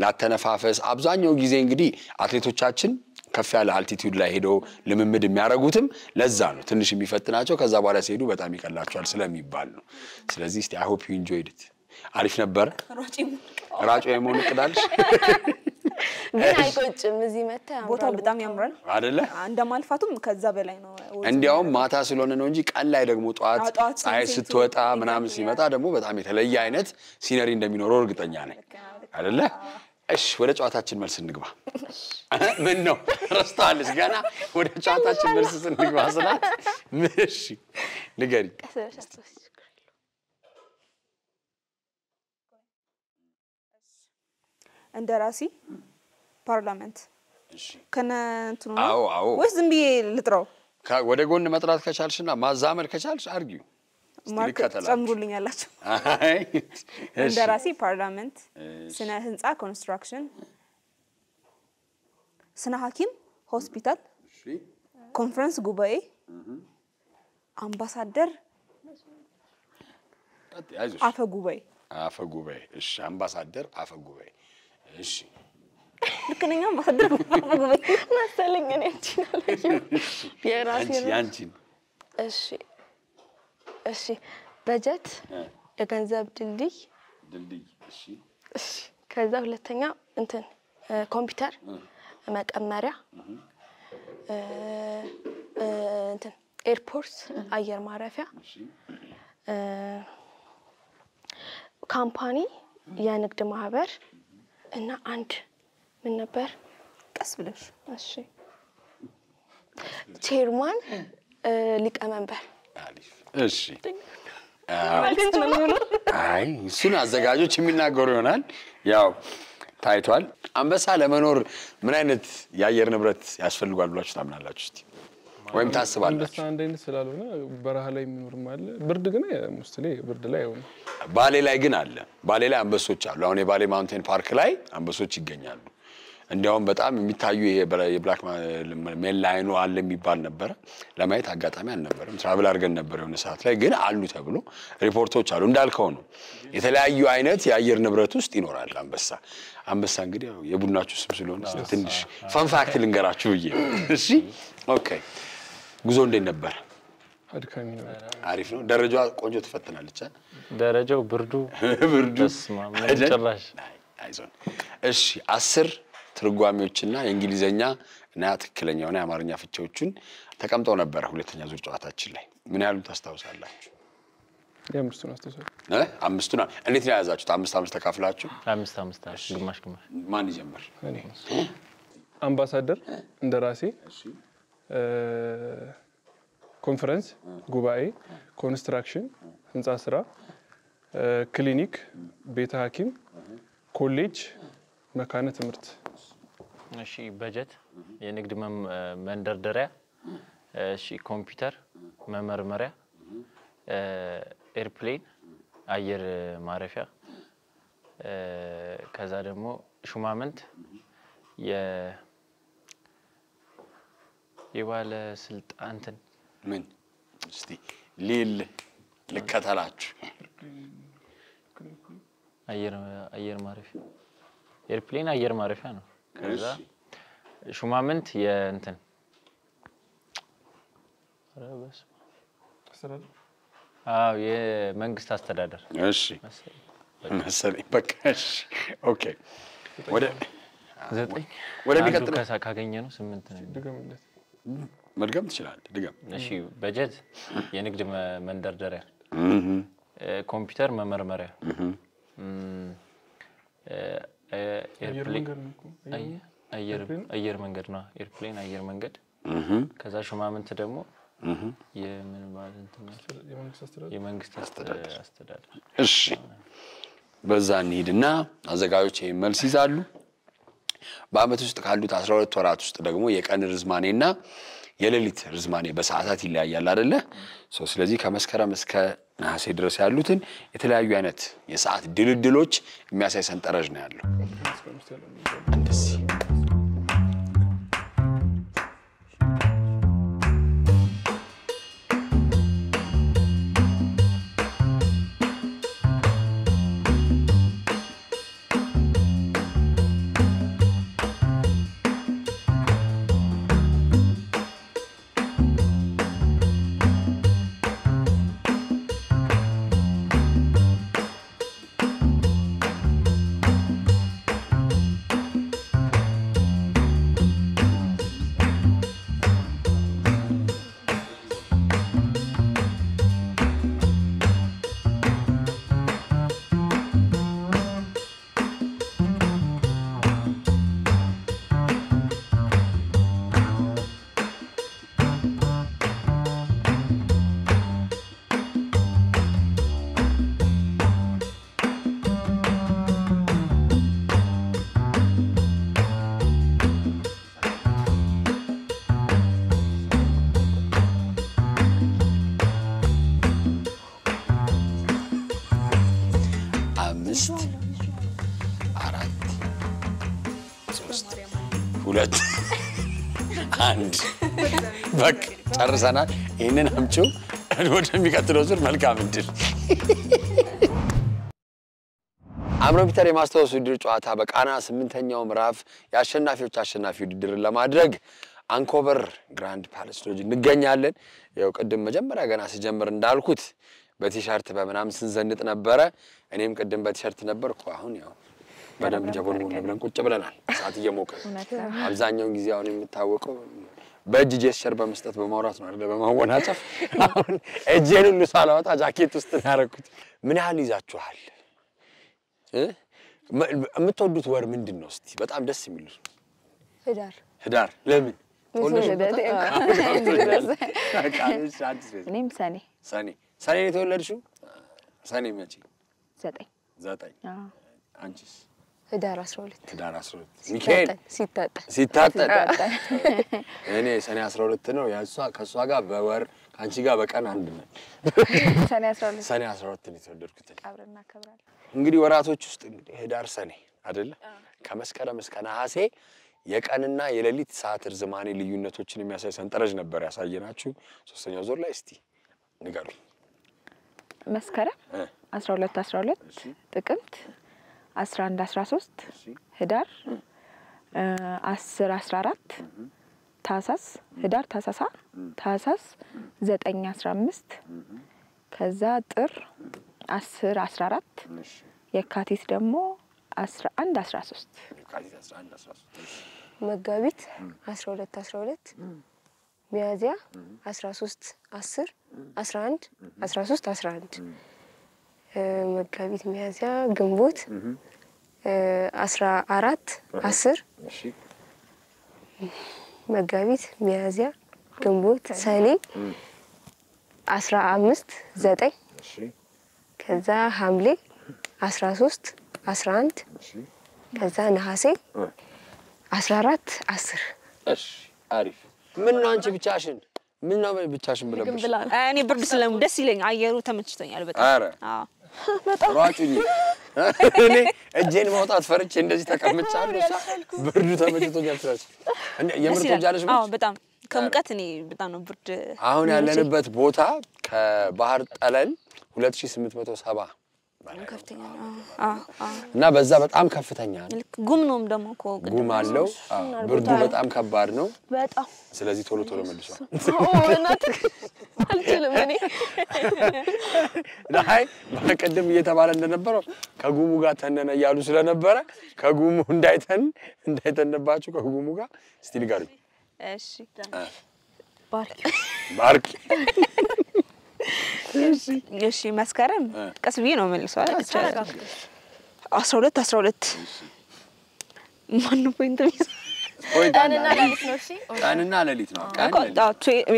ላተነፋፈስ አብዛኛው ጊዜ እንግዲህ አትሌቶቻችን ከፍ ያለ አልቲቲዩድ ላይ ሄደው ልምምድ የሚያረጉትም ለዛ ነው ትንሽ የሚፈትናቸው ከዛ በኋላ ሲሄዱ በጣም ይቀላቸዋል ስለሚባል ነው። ስለዚህ እስቲ I hope you enjoyed it። አሪፍ ነበር። ራጮ የመሆን እቅዳለሽ? ግን አይቆጭም። እዚህ መጣ ቦታው በጣም ያምራል አይደለ? እንደማልፋቱም ከዛ በላይ ነው። እንዲያውም ማታ ስለሆነ ነው እንጂ ቀን ላይ ደግሞ ጧት ፀሐይ ስትወጣ ምናምን ሲመጣ ደግሞ በጣም የተለየ አይነት ሲነሪ እንደሚኖረው እርግጠኛ ነኝ አይደለ? እሺ ወደ ጨዋታችን መልስ እንግባ። ምን ነው ረስታለሽ? ገና ወደ ጨዋታችን መልስ እንግባ ስላት እሺ ንገሪ። እንደራሲ ፓርላመንት እሺ ከነ እንትኑ አዎ ወይስ ዝም ብዬ ልጥራው ወደ ጎን መጥራት ከቻልሽና ማዛመድ ከቻልሽ አርጊው ማርክ ጨምሩልኝ ያላችሁ እንደራሲ ፓርላመንት ስነ ህንጻ ኮንስትራክሽን ስነ ሐኪም ሆስፒታል እሺ ኮንፈረንስ ጉባኤ አምባሳደር አፈ ጉባኤ እሺ አምባሳደር አፈ ጉባኤ እሺ ልክነኛ አምባሳደር አፈ ጉባኤ መሰለኝ እኔ የራሴ ያንቺን እሺ በጀት የገንዘብ ድልድይ እሺ ከዛ ሁለተኛ እንትን ኮምፒውተር መቀመሪያ እንትን ኤርፖርት አየር ማረፊያ ካምፓኒ የንግድ ማህበር እና አንድ ምን ነበር ቀስ ብለሽ እሺ ቼርማን ሊቀመንበር እሺ አይ እሱን አዘጋጆች የሚናገሩ ይሆናል ያው ታይቷል አንበሳ ለመኖር ምን አይነት የአየር ንብረት ያስፈልጋል ብላችሁ ታምናላችሁ እስቲ ወይም ታስባላችሁ አንበሳ አንድ አይነት ስላልሆነ በረሃ ላይ የሚኖር ማለት ብርድ ግን ሙስሊ ብርድ ላይ አይሆንም ባሌ ላይ ግን አለ ባሌ ላይ አንበሶች አሉ አሁን የባሌ ማውንቴን ፓርክ ላይ አንበሶች ይገኛሉ እንዲያውም በጣም የሚታዩ የብላክ ሜላይኑ አለ የሚባል ነበር ለማየት አጋጣሚ አልነበረም ትራቭል አድርገን ነበር የሆነ ሰዓት ላይ ግን አሉ ተብሎ ሪፖርቶች አሉ እንዳልከው ነው የተለያዩ አይነት የአየር ንብረት ውስጥ ይኖራል አንበሳ እንግዲህ የቡድናችሁ ስም ስለሆነ ትንሽ ፈን ፋክት ልንገራችሁ ብዬ እሺ ኦኬ ጉዞ እንዴት ነበር አድካሚ ነው አሪፍ ነው ደረጃው ቆንጆ ተፈተናለች ደረጃው ብርዱ ጭራሽ አይዞን እሺ 10 ትርጓሜዎችና የእንግሊዘኛ እና ትክክለኛውና የአማርኛ ፍቺዎችን ተቀምጠው ነበር ሁለተኛ ዙር ጨዋታችን ላይ ምን ያህሉ ታስታውሳላችሁ የአምስቱን አስተሳሰብ አምስቱን እንዴት ነው ያዛችሁት 5 ተካፍላችሁ 5 ግማሽ ማን ይጀምር እኔ አምባሳደር እንደራሴ ኮንፈረንስ ጉባኤ ኮንስትራክሽን ህንጻ ስራ ክሊኒክ ቤተ ሐኪም ኮሌጅ መካነ ትምህርት እሺ በጀት የንግድ መንደርደሪያ እሺ ኮምፒውተር መመርመሪያ ኤርፕሌን አየር ማረፊያ ከዛ ደግሞ ሹማምንት የባለ ስልጣን ምን እስቲ ሊል ልከተላችሁ አየር ማረፊያ ኤርፕሌን አየር ማረፊያ ነው ከዛ ሹማምንት የእንትን አረበስ የመንግስት አስተዳደር እሺ መሰለኝ በቃ እሺ ኦኬ ወደ 9 ወደ ሚቀጥለው ካገኘ ነው 8 ነው ድገምለት መድገም ትችላለህ ድገም እሺ በጀት የንግድ መንደርደሪያ ኮምፒውተር መመርመሪያ ኤርፕሌን አየር መንገድ ነው ኤርፕሌን አየር መንገድ ከዛ ሹማምንት ደግሞ የምን ማለት ነው የመንግስት አስተዳደር እሺ በዛ እንሂድና አዘጋጆች መልስ ይዛሉ በአመት ውስጥ ካሉት 12 ወራት ውስጥ ደግሞ የቀን ርዝማኔና የሌሊት ርዝማኔ በሰዓታት ይለያያል አይደለ ስለዚህ ከመስከረም እስከ ነሐሴ ድረስ ያሉትን የተለያዩ አይነት የሰዓት ድልድሎች የሚያሳይ ሰንጠረዥ ነው ያለው እንደዚህ 5 4 3 2 1 በቃ ጨርሰናል። ይሄንን አምጪው ወደሚቀጥለው ዙር መልካም እድል። አምሮ ፒተር የማስታወስ ውድድር ጨዋታ በቃና 8ኛው ምዕራፍ የአሸናፊዎች አሸናፊ ውድድርን ለማድረግ አንኮቨር ግራንድ ፓላስ ሎጅ እንገኛለን። ያው ቅድም መጀመሪያ ገና ሲጀምር እንዳልኩት በቲሸርት በመናም ስንዘንጥ ነበረ። እኔም ቅድም በቲሸርት ነበርኩ። አሁን ያው በደንብ ጀቦን ብለን ቁጭ ብለናል። ሰዓት እየሞቀ አብዛኛውን ጊዜ አሁን የምታወቀው በእጅ ጀስቸር በመስጠት በማውራት ነው አይደል? በማወናጨፍ አሁን እጄን ሁሉ ሳላወጣ ጃኬት ውስጥ ነው ያደረኩት። ምን ያህል ይዛችኋል? የምትወዱት ወር ምንድን ነው? እስቲ በጣም ደስ የሚሉ ህዳር ለምን? እኔም ሰኔ ነው የተወለድሽው? ሰኔ መቼ? 9 አንቺስ? ህዳር 12 ሚካኤል ሲታጠን እኔ ሰኔ 12 ነው። ከሷ ጋር በወር ካንቺ ጋር በቀን አንድ ነው። ሰኔ 12 ነው የተወለድኩት። አብረን እናከብራለን። እንግዲህ ወራቶች ውስጥ እንግዲህ ህዳር ሰኔ አይደለ? ከመስከረም እስከ ነሐሴ የቀንና የሌሊት ሰዓት ርዝማኔ ልዩነቶችን የሚያሳይ ሰንጠረዥ ነበር ያሳየናችሁ። 3ኛው ዙር ላይ እስቲ ንገሩኝ። መስከረም 12 ጥቅምት 11 13 ህዳር 10 14 ታህሳስ ህዳር ታህሳስ 9 15 ከዛ ጥር 10 14 የካቲት ደግሞ 11 13 መጋቢት 12 ሚያዝያ 13 10 11 13 11 መጋቢት ሚያዝያ ግንቦት 14 10 መጋቢት ሚያዝያ ግንቦት ሰኔ 15 9 ከዛ ሐምሌ 13 11 ከዛ ነሐሴ 14 10 እሺ አሪፍ። ምን ነው አንቺ ብቻሽን ብለብሽ? እኔ ብርድ ስለሙ ደስ ይለኝ አየሩ ተመችቶኛል በጣም። አረ በጣም ሯጩኝ። እኔ እጄን ማውጣት ፈርቼ እንደዚህ ተቀምጫለሁ። ብርዱ ተመችቶኛል ትላለች። የምር ተጃለሽ? አዎ በጣም ከሙቀት እኔ በጣም ነው ብርድ። አሁን ያለንበት ቦታ ከባህር ጠለል 2870 ከፍተኛ ነው። እና በዛ በጣም ከፍተኛ ነው። ጉም ነውም ደግሞ ጉም አለው። ብርዱ በጣም ከባድ ነው በጣም። ስለዚህ ቶሎ መልሷል። እናትህ አልችልም እኔ። ላይ በቀደም እየተባለ እንደነበረው ከጉሙ ጋር ተነነ ያሉ ስለነበረ ከጉሙ እንዳይተንባችሁ ከጉሙ ጋር እስቲ ንገሩኝ። እሺ ባርኪ እሺ መስከረም ቀስ ብዬ ነው መልሰው አይደል? 12 ማን ነው ፖይንት ነው? ቀንና ሌሊት ነው። እሺ ቀንና ሌሊት ነው።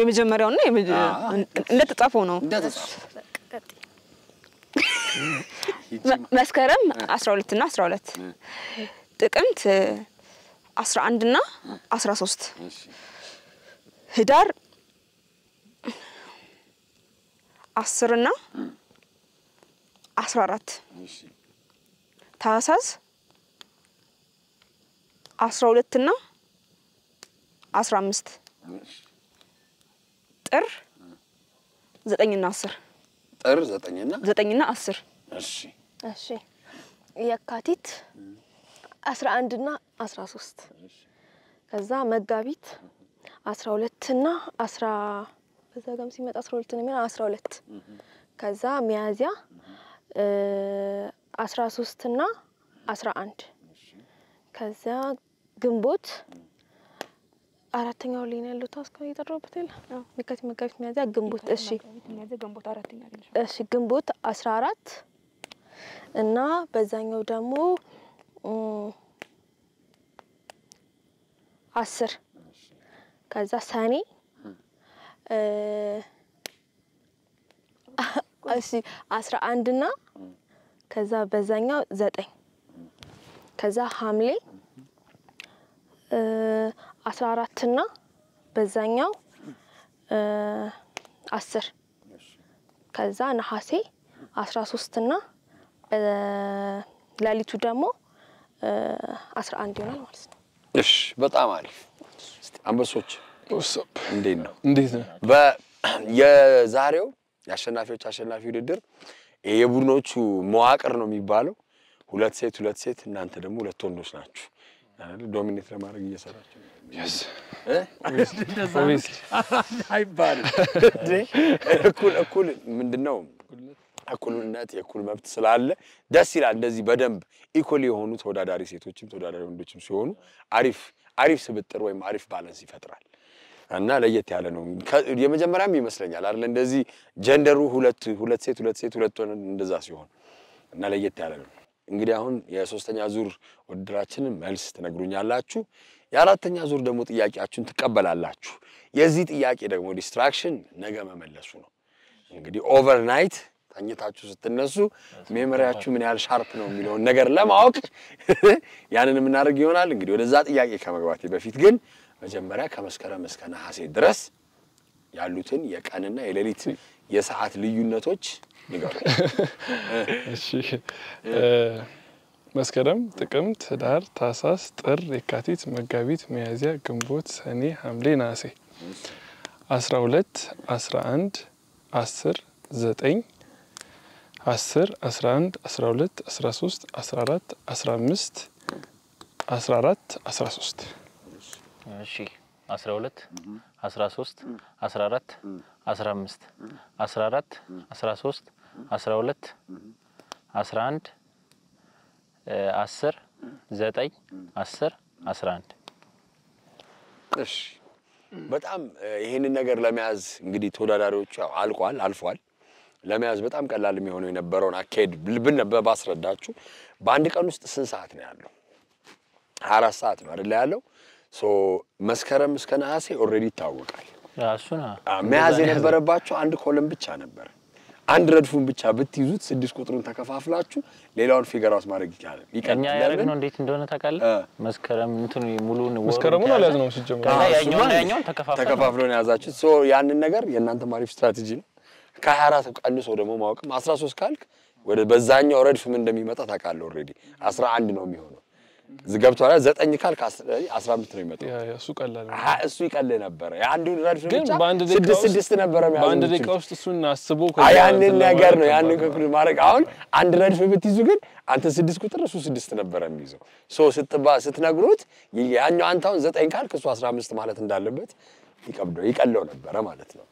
የመጀመሪያውና እንደተጻፈው ነው። መስከረም 12 እና 12 ጥቅምት 11 እና 13 ህዳር 10 እና 14 ታህሳስ 12 እና 15 ጥር 9 እና 10 ጥር 9 እና 10 እሺ የካቲት 11 እና 13 ከዛ መጋቢት 12 እና 10 በዛ ጋም ሲመጣ 12 ነው የሚሆነው 12 ከዛ ሚያዝያ 13 እና 11 ከዛ ግንቦት አራተኛው ላይ ነው ያለው ታስከው እየጠራሁበት አይደል? የካቲት መጋቢት ሚያዝያ ግንቦት ግንቦት አራተኛ አይደል? እሺ ግንቦት 14 እና በዛኛው ደግሞ 10 ከዛ ሰኔ እሺ 11 እና ከዛ በዛኛው 9 ከዛ ሐምሌ 14 እና በዛኛው 10 ከዛ ነሐሴ 13 እና ላሊቱ ደግሞ 11 ይሆናል ማለት ነው። እሺ በጣም አሪፍ። እስቲ አንበሶች እንዴት ነው? እንዴት ነው? የዛሬው የአሸናፊዎች አሸናፊ ውድድር የቡድኖቹ መዋቅር ነው የሚባለው። ሁለት ሴት እናንተ ደግሞ ሁለት ወንዶች ናችሁ አይደል? ዶሚኔት ለማድረግ እየሰራችሁ yes አይባልም። እኩል ምንድነው እኩልነት የእኩል መብት ስላለ ደስ ይላል። እንደዚህ በደንብ ኢኮሊ የሆኑ ተወዳዳሪ ሴቶችም ተወዳዳሪ ወንዶችም ሲሆኑ አሪፍ ስብጥር ወይም አሪፍ ባላንስ ይፈጥራል እና ለየት ያለ ነው። የመጀመሪያም ይመስለኛል አይደል? እንደዚህ ጀንደሩ ሁለት ሴት ሁለት ወንድ እንደዛ ሲሆን እና ለየት ያለ ነው። እንግዲህ አሁን የሶስተኛ ዙር ውድድራችንን መልስ ትነግሩኛላችሁ። የአራተኛ ዙር ደግሞ ጥያቄያችሁን ትቀበላላችሁ። የዚህ ጥያቄ ደግሞ ዲስትራክሽን ነገ መመለሱ ነው። እንግዲህ ኦቨርናይት ተኝታችሁ ስትነሱ ሜሞሪያችሁ ምን ያህል ሻርፕ ነው የሚለውን ነገር ለማወቅ ያንን የምናደርግ ይሆናል። እንግዲህ ወደዛ ጥያቄ ከመግባቴ በፊት ግን መጀመሪያ ከመስከረም እስከ ነሐሴ ድረስ ያሉትን የቀንና የሌሊት የሰዓት ልዩነቶች ንገሩ። እሺ መስከረም፣ ጥቅምት፣ ህዳር፣ ታህሳስ፣ ጥር፣ የካቲት፣ መጋቢት፣ ሚያዝያ፣ ግንቦት፣ ሰኔ፣ ሐምሌ፣ ነሐሴ 12 11 10 9 10 11 12 13 14 15 14 13 እሺ 12 13 14 15 14 13 12 11 10 9 10 11 እሺ በጣም ይሄንን ነገር ለመያዝ እንግዲህ ተወዳዳሪዎቹ አልፏል። ለመያዝ በጣም ቀላል የሚሆነው የነበረውን አካሄድ ብነበ ባስረዳችሁ በአንድ ቀን ውስጥ ስንት ሰዓት ነው ያለው? 24 ሰዓት ነው አይደል ያለው? መስከረም እስከ ነሐሴ ኦሬዲ ይታወቃል። እሱና መያዝ የነበረባችሁ አንድ ኮለም ብቻ ነበር። አንድ ረድፉን ብቻ ብትይዙት 6 ቁጥሩን ተከፋፍላችሁ ሌላውን ፊገር አውት ማድረግ ይችላል። እኛ ያደረግነው እንዴት እንደሆነ ታውቃለህ? መስከረም እንትን ሙሉን ወር መስከረሙን አልያዝነውም ሲጀምር ያኛውን ተከፋፍሎ ነው ያዛችሁት። ያንን ነገር የእናንተ ማሪፍ ስትራቴጂ ነው። ከ24 ቀንሶ ደግሞ ማወቅም 13 ካልክ ወደ በዛኛው ረድፍ ምን እንደሚመጣ ታውቃለህ። ኦሬዲ 11 ነው የሚሆነው። ዝገብቷል 9 ካልክ 15 ነው የሚመጣው። እሱ ቀላል ነው። እሱ ይቀልል ነበር። የአንዱ ረድፍ ብቻ በአንድ 6 ነበር የሚያዘው። በአንድ ደቂቃ ውስጥ እሱን አስቦ ያንን ነገር ነው ያንን ከኩል ማድረግ። አሁን አንድ ረድፍ ብትይዙ ግን አንተ 6 ቁጥር እሱ 6 ነበር የሚይዘው። ስትነግሩት ያኛው አንተ አሁን 9 ካልክ እሱ 15 ማለት እንዳለበት ይቀለው ነበር ማለት ነው።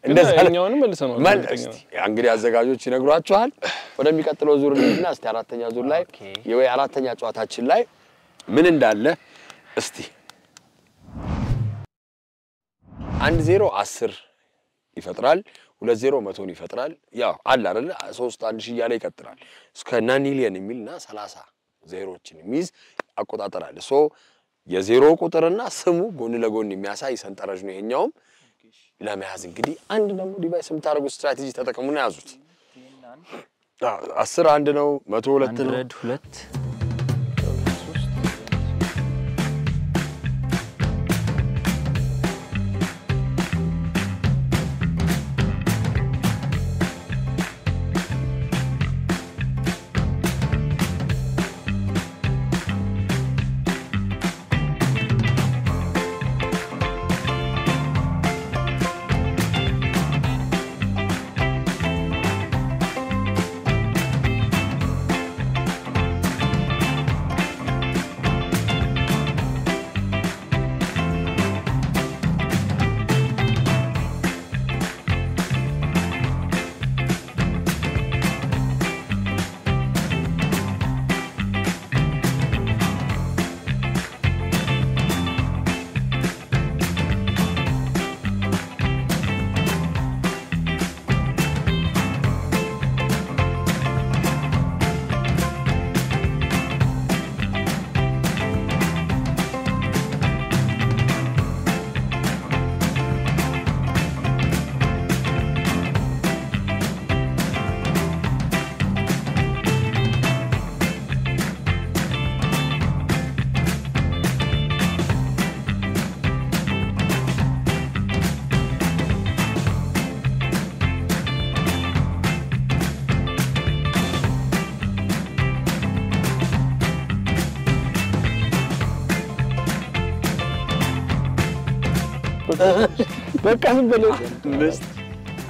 እንደዛ ያኛውንም መልሰናል። እንግዲህ አዘጋጆች ይነግሯችኋል። ወደሚቀጥለው ዙር ልንና እስቲ አራተኛ ዙር ላይ ወይ አራተኛ ጨዋታችን ላይ ምን እንዳለ እስቲ 1-0 10 ይፈጥራል፣ 2-0 100 ይፈጥራል። ያው አለ አይደል 3-1 ሺህ ያለ ይቀጥላል እስከ ናኒሊየን የሚልና 30 ዜሮችን የሚይዝ አቆጣጠር አለ። የዜሮ ቁጥርና ስሙ ጎን ለጎን የሚያሳይ ሰንጠረዥ ነው ይሄኛውም። ለመያዝ እንግዲህ አንድ ደግሞ ዲቫይስ የምታደርጉ ስትራቴጂ ተጠቅሙና ያዙት። 10 1 ነው፣ 100 2 ነው። 2 1 በቃ ምን በለው 5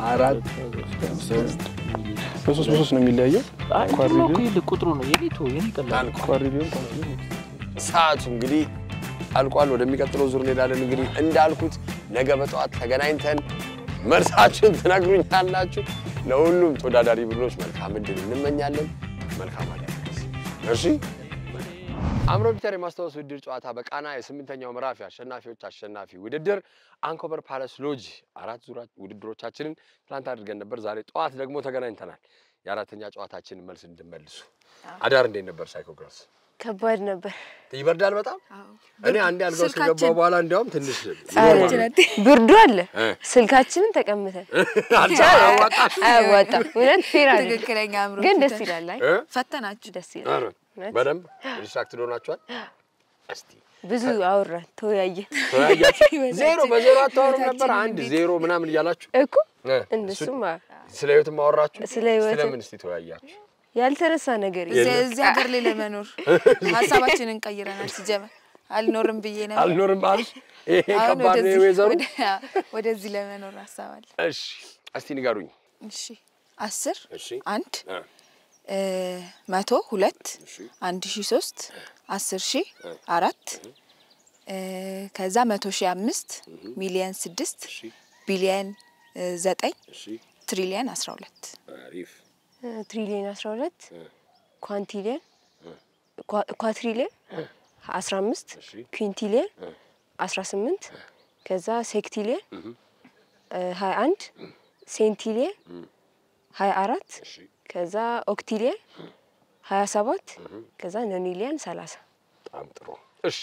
4 በሶስት ነው የሚለያየው ቁጥሩ ነው የኔቱ የኔ ቀላል ኳድሪሊዮን ሰዓቱ እንግዲህ አልቋል። ወደሚቀጥለው ዙር እንሄዳለን። እንግዲህ እንዳልኩት ነገ በጠዋት ተገናኝተን መልሳችሁን ትነግሩኛላችሁ። ለሁሉም ተወዳዳሪ ቡድኖች መልካም እድል እንመኛለን። መልካም አዳርስ። እሺ አምሮ ፒተር የማስታወስ ውድድር ጨዋታ በቃና የ8ኛው ምዕራፍ አሸናፊዎች አሸናፊ ውድድር አንኮበር ፓላስ ሎጅ 4 ዙር ውድድሮቻችንን ትላንት አድርገን ነበር። ዛሬ ጠዋት ደግሞ ተገናኝተናል። የአራተኛ ጨዋታችንን መልስ እንድመልሱ። አዳር እንዴት ነበር ሳይኮግራስ? ከባድ ነበር። ይበርዳል በጣም። እኔ አንዴ አልጋው ከገባው በኋላ እንዲያውም ትንሽ ብርዱ አለ። ስልካችንን ተቀምጠን አያዋጣም። እውነት ፌር አለ። ትክክለኛ አምሮ ግን ደስ ይላል። አይ ፈተናችሁ ደስ ይላል። በደንብ ዲስትራክትድ ሆናችኋል። እስቲ ብዙ አወራን፣ ተወያየን። ዜሮ በዜሮ አታወሩም ነበር? 1-0 ምናምን እያላችሁ እኮ እንደሱማ ስለ ህይወት ማወራችሁ። ስለ ህይወት ስለምን እስቲ ተወያያችሁ? ያልተረሳ ነገር እዚህ ሀገር ላይ ለመኖር ሀሳባችንን ቀይረናል። ሲጀመር አልኖርም ብዬ ነበር። አልኖርም አልሽ? ይሄ ከባድ ነው የወይዘሮ። ወደዚህ ለመኖር ሀሳባል። እሺ እስቲ ንገሩኝ። እሺ 10 እሺ 1 100 2 1003 10000 4 ከዛ 100,000 5 ሚሊዮን 6 ቢሊዮን 9 ትሪሊዮን 12 አሪፍ ትሪሊዮን 12 ኳንቲሊዮን ኳትሪሊዮን 15 ኩንቲሊዮን 18 ከዛ ሴክቲሊዮን 21 ሴንቲሊዮን 24 ከዛ ኦክቲሊዮን 27 ከዛ ኖኒሊዮን 30 በጣም ጥሩ። እሺ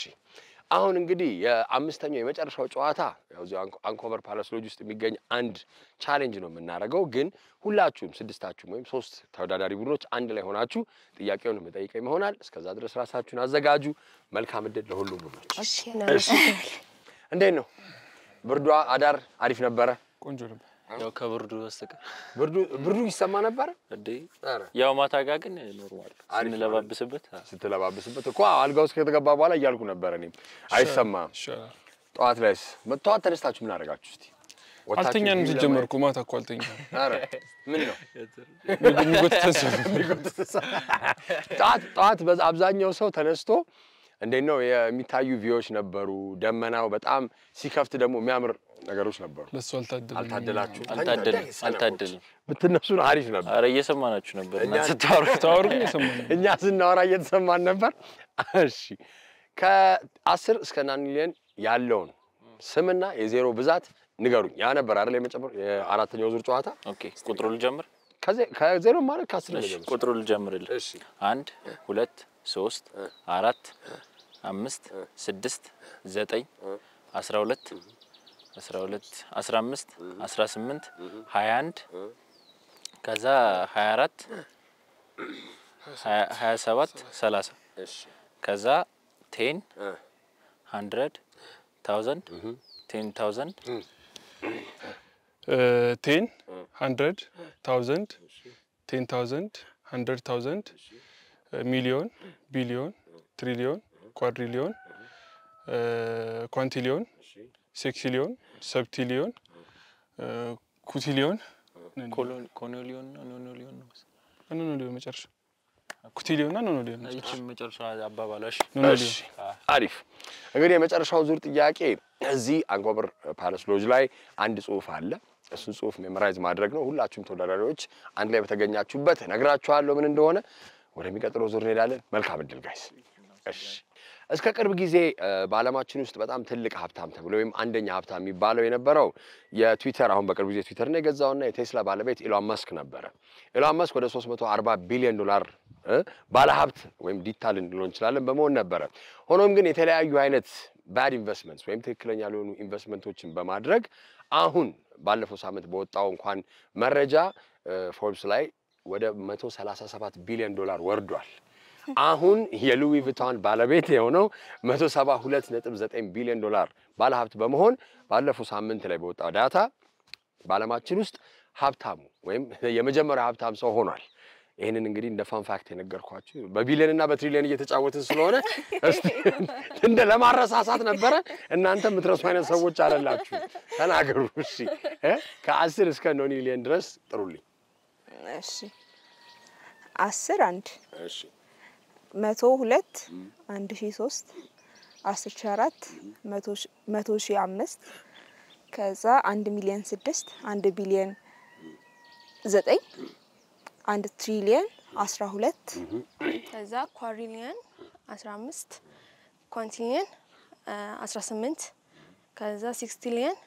አሁን እንግዲህ የአምስተኛው የመጨረሻው ጨዋታ ያው እዚህ አንኮበር ፓላስ ሎጅ ውስጥ የሚገኝ አንድ ቻሌንጅ ነው የምናደርገው። ግን ሁላችሁም ስድስታችሁም ወይም 3 ተወዳዳሪ ቡድኖች አንድ ላይ ሆናችሁ ጥያቄውን መጠየቅ ይሆናል። እስከዛ ድረስ ራሳችሁን አዘጋጁ። መልካም እድል ለሁሉም ቡድኖች። እሺ እንዴት ነው ብርዷ? አዳር አሪፍ ነበረ? ቆንጆ ነበር። ያው ከብርዱ በስተቀር ብርዱ ይሰማ ነበር እንዴ? ያው ማታ ጋር ግን ኖርማል ስትለባብስበት እኮ አልጋው ውስጥ ከተገባ በኋላ እያልኩ ነበር እኔም አይሰማም። ጠዋት ላይስ ጠዋት ተነስታችሁ ምን አደረጋችሁ እስቲ? አልተኛንም። ሲጀመርኩ ማታ እኮ አልተኛም። ኧረ ምን ነው የሚጎተተው? ጠዋት በአብዛኛው ሰው ተነስቶ እንዴት ነው የሚታዩ ቪዎች ነበሩ። ደመናው በጣም ሲከፍት ደግሞ የሚያምር ነገሮች ነበሩ። ለሱ አልታደላችሁ? አልታደልም። ብትነሱ አሪፍ ነበር። ኧረ እየሰማናችሁ ነበር። እኛ ስታወሩ እኛ ስናወራ እየተሰማን ነበር። እሺ ከ10 እስከ 9 ሚሊዮን ያለውን ስምና የዜሮ ብዛት ንገሩኝ። ያ ነበር አይደል የአራተኛው ዙር ጨዋታ? ኦኬ ቁጥሩ ልጀምር። ከዜሮ ማለት ከ10 ነው ልጀምር። ቁጥሩ ልጀምርልህ። እሺ 1 2 3 4 5 6 9 12 12 15 18 21 ከዛ 24 27 30 እሺ ከዛ 10 100 1000 10000 10 100 1000 10000 100,000 ሚሊዮን ቢሊዮን ትሪሊዮን ኳድሪሊዮን ኳንቲሊዮን ሴክሲሊዮን ሰብቲሊዮን ኩቲሊዮን ኮኖሊዮን ኖኖሊዮን ነው ኖኖሊዮን መጨረሻ ኩቲሊዮን እና ኖኖሊዮን እቺ መጨረሻ አባባላሽ። እሺ አሪፍ። እንግዲህ የመጨረሻው ዙር ጥያቄ እዚህ አንኮበር ፓላስ ሎጅ ላይ አንድ ጽሁፍ አለ። እሱን ጽሁፍ ሜሞራይዝ ማድረግ ነው። ሁላችሁም ተወዳዳሪዎች አንድ ላይ በተገኛችሁበት ነግራችኋለሁ ምን እንደሆነ። ወደሚቀጥለው ዙር እንሄዳለን። መልካም እድል ጋይስ። እሺ እስከ ቅርብ ጊዜ በዓለማችን ውስጥ በጣም ትልቅ ሀብታም ተብሎ ወይም አንደኛ ሀብታም የሚባለው የነበረው የትዊተር አሁን በቅርብ ጊዜ ትዊተርን የገዛውና የቴስላ ባለቤት ኢሎን መስክ ነበረ። ኢሎን መስክ ወደ 340 ቢሊዮን ዶላር ባለሀብት ወይም ዲጂታል ልንለው እንችላለን በመሆን ነበረ። ሆኖም ግን የተለያዩ አይነት ባድ ኢንቨስትመንትስ ወይም ትክክለኛ ያልሆኑ ኢንቨስትመንቶችን በማድረግ አሁን ባለፈው ሳምንት በወጣው እንኳን መረጃ ፎርብስ ላይ ወደ 137 ቢሊዮን ዶላር ወርዷል። አሁን የሉዊ ቪቶን ባለቤት የሆነው 172.9 ቢሊዮን ዶላር ባለሀብት በመሆን ባለፈው ሳምንት ላይ በወጣው ዳታ በዓለማችን ውስጥ ሀብታሙ ወይም የመጀመሪያው ሀብታም ሰው ሆኗል። ይሄንን እንግዲህ እንደ ፋን ፋክት የነገርኳችሁ በቢሊየን እና በትሪሊየን እየተጫወትን ስለሆነ እስቲ እንደ ለማረሳሳት ነበረ እናንተ የምትረሱ አይነት ሰዎች አይደላችሁ ተናገሩ እሺ ከ10 እስከ ሚሊየን ድረስ ጥሩልኝ እሺ 10 1 እሺ 102 1003 10,004 100,005 ከዛ 1 ሚሊዮን 6 1 ቢሊዮን 9 1 ትሪሊየን 12 ከዛ ኳድሪሊየን 15 ኳንቲሊየን 18 ከዛ ሲክስቲሊየን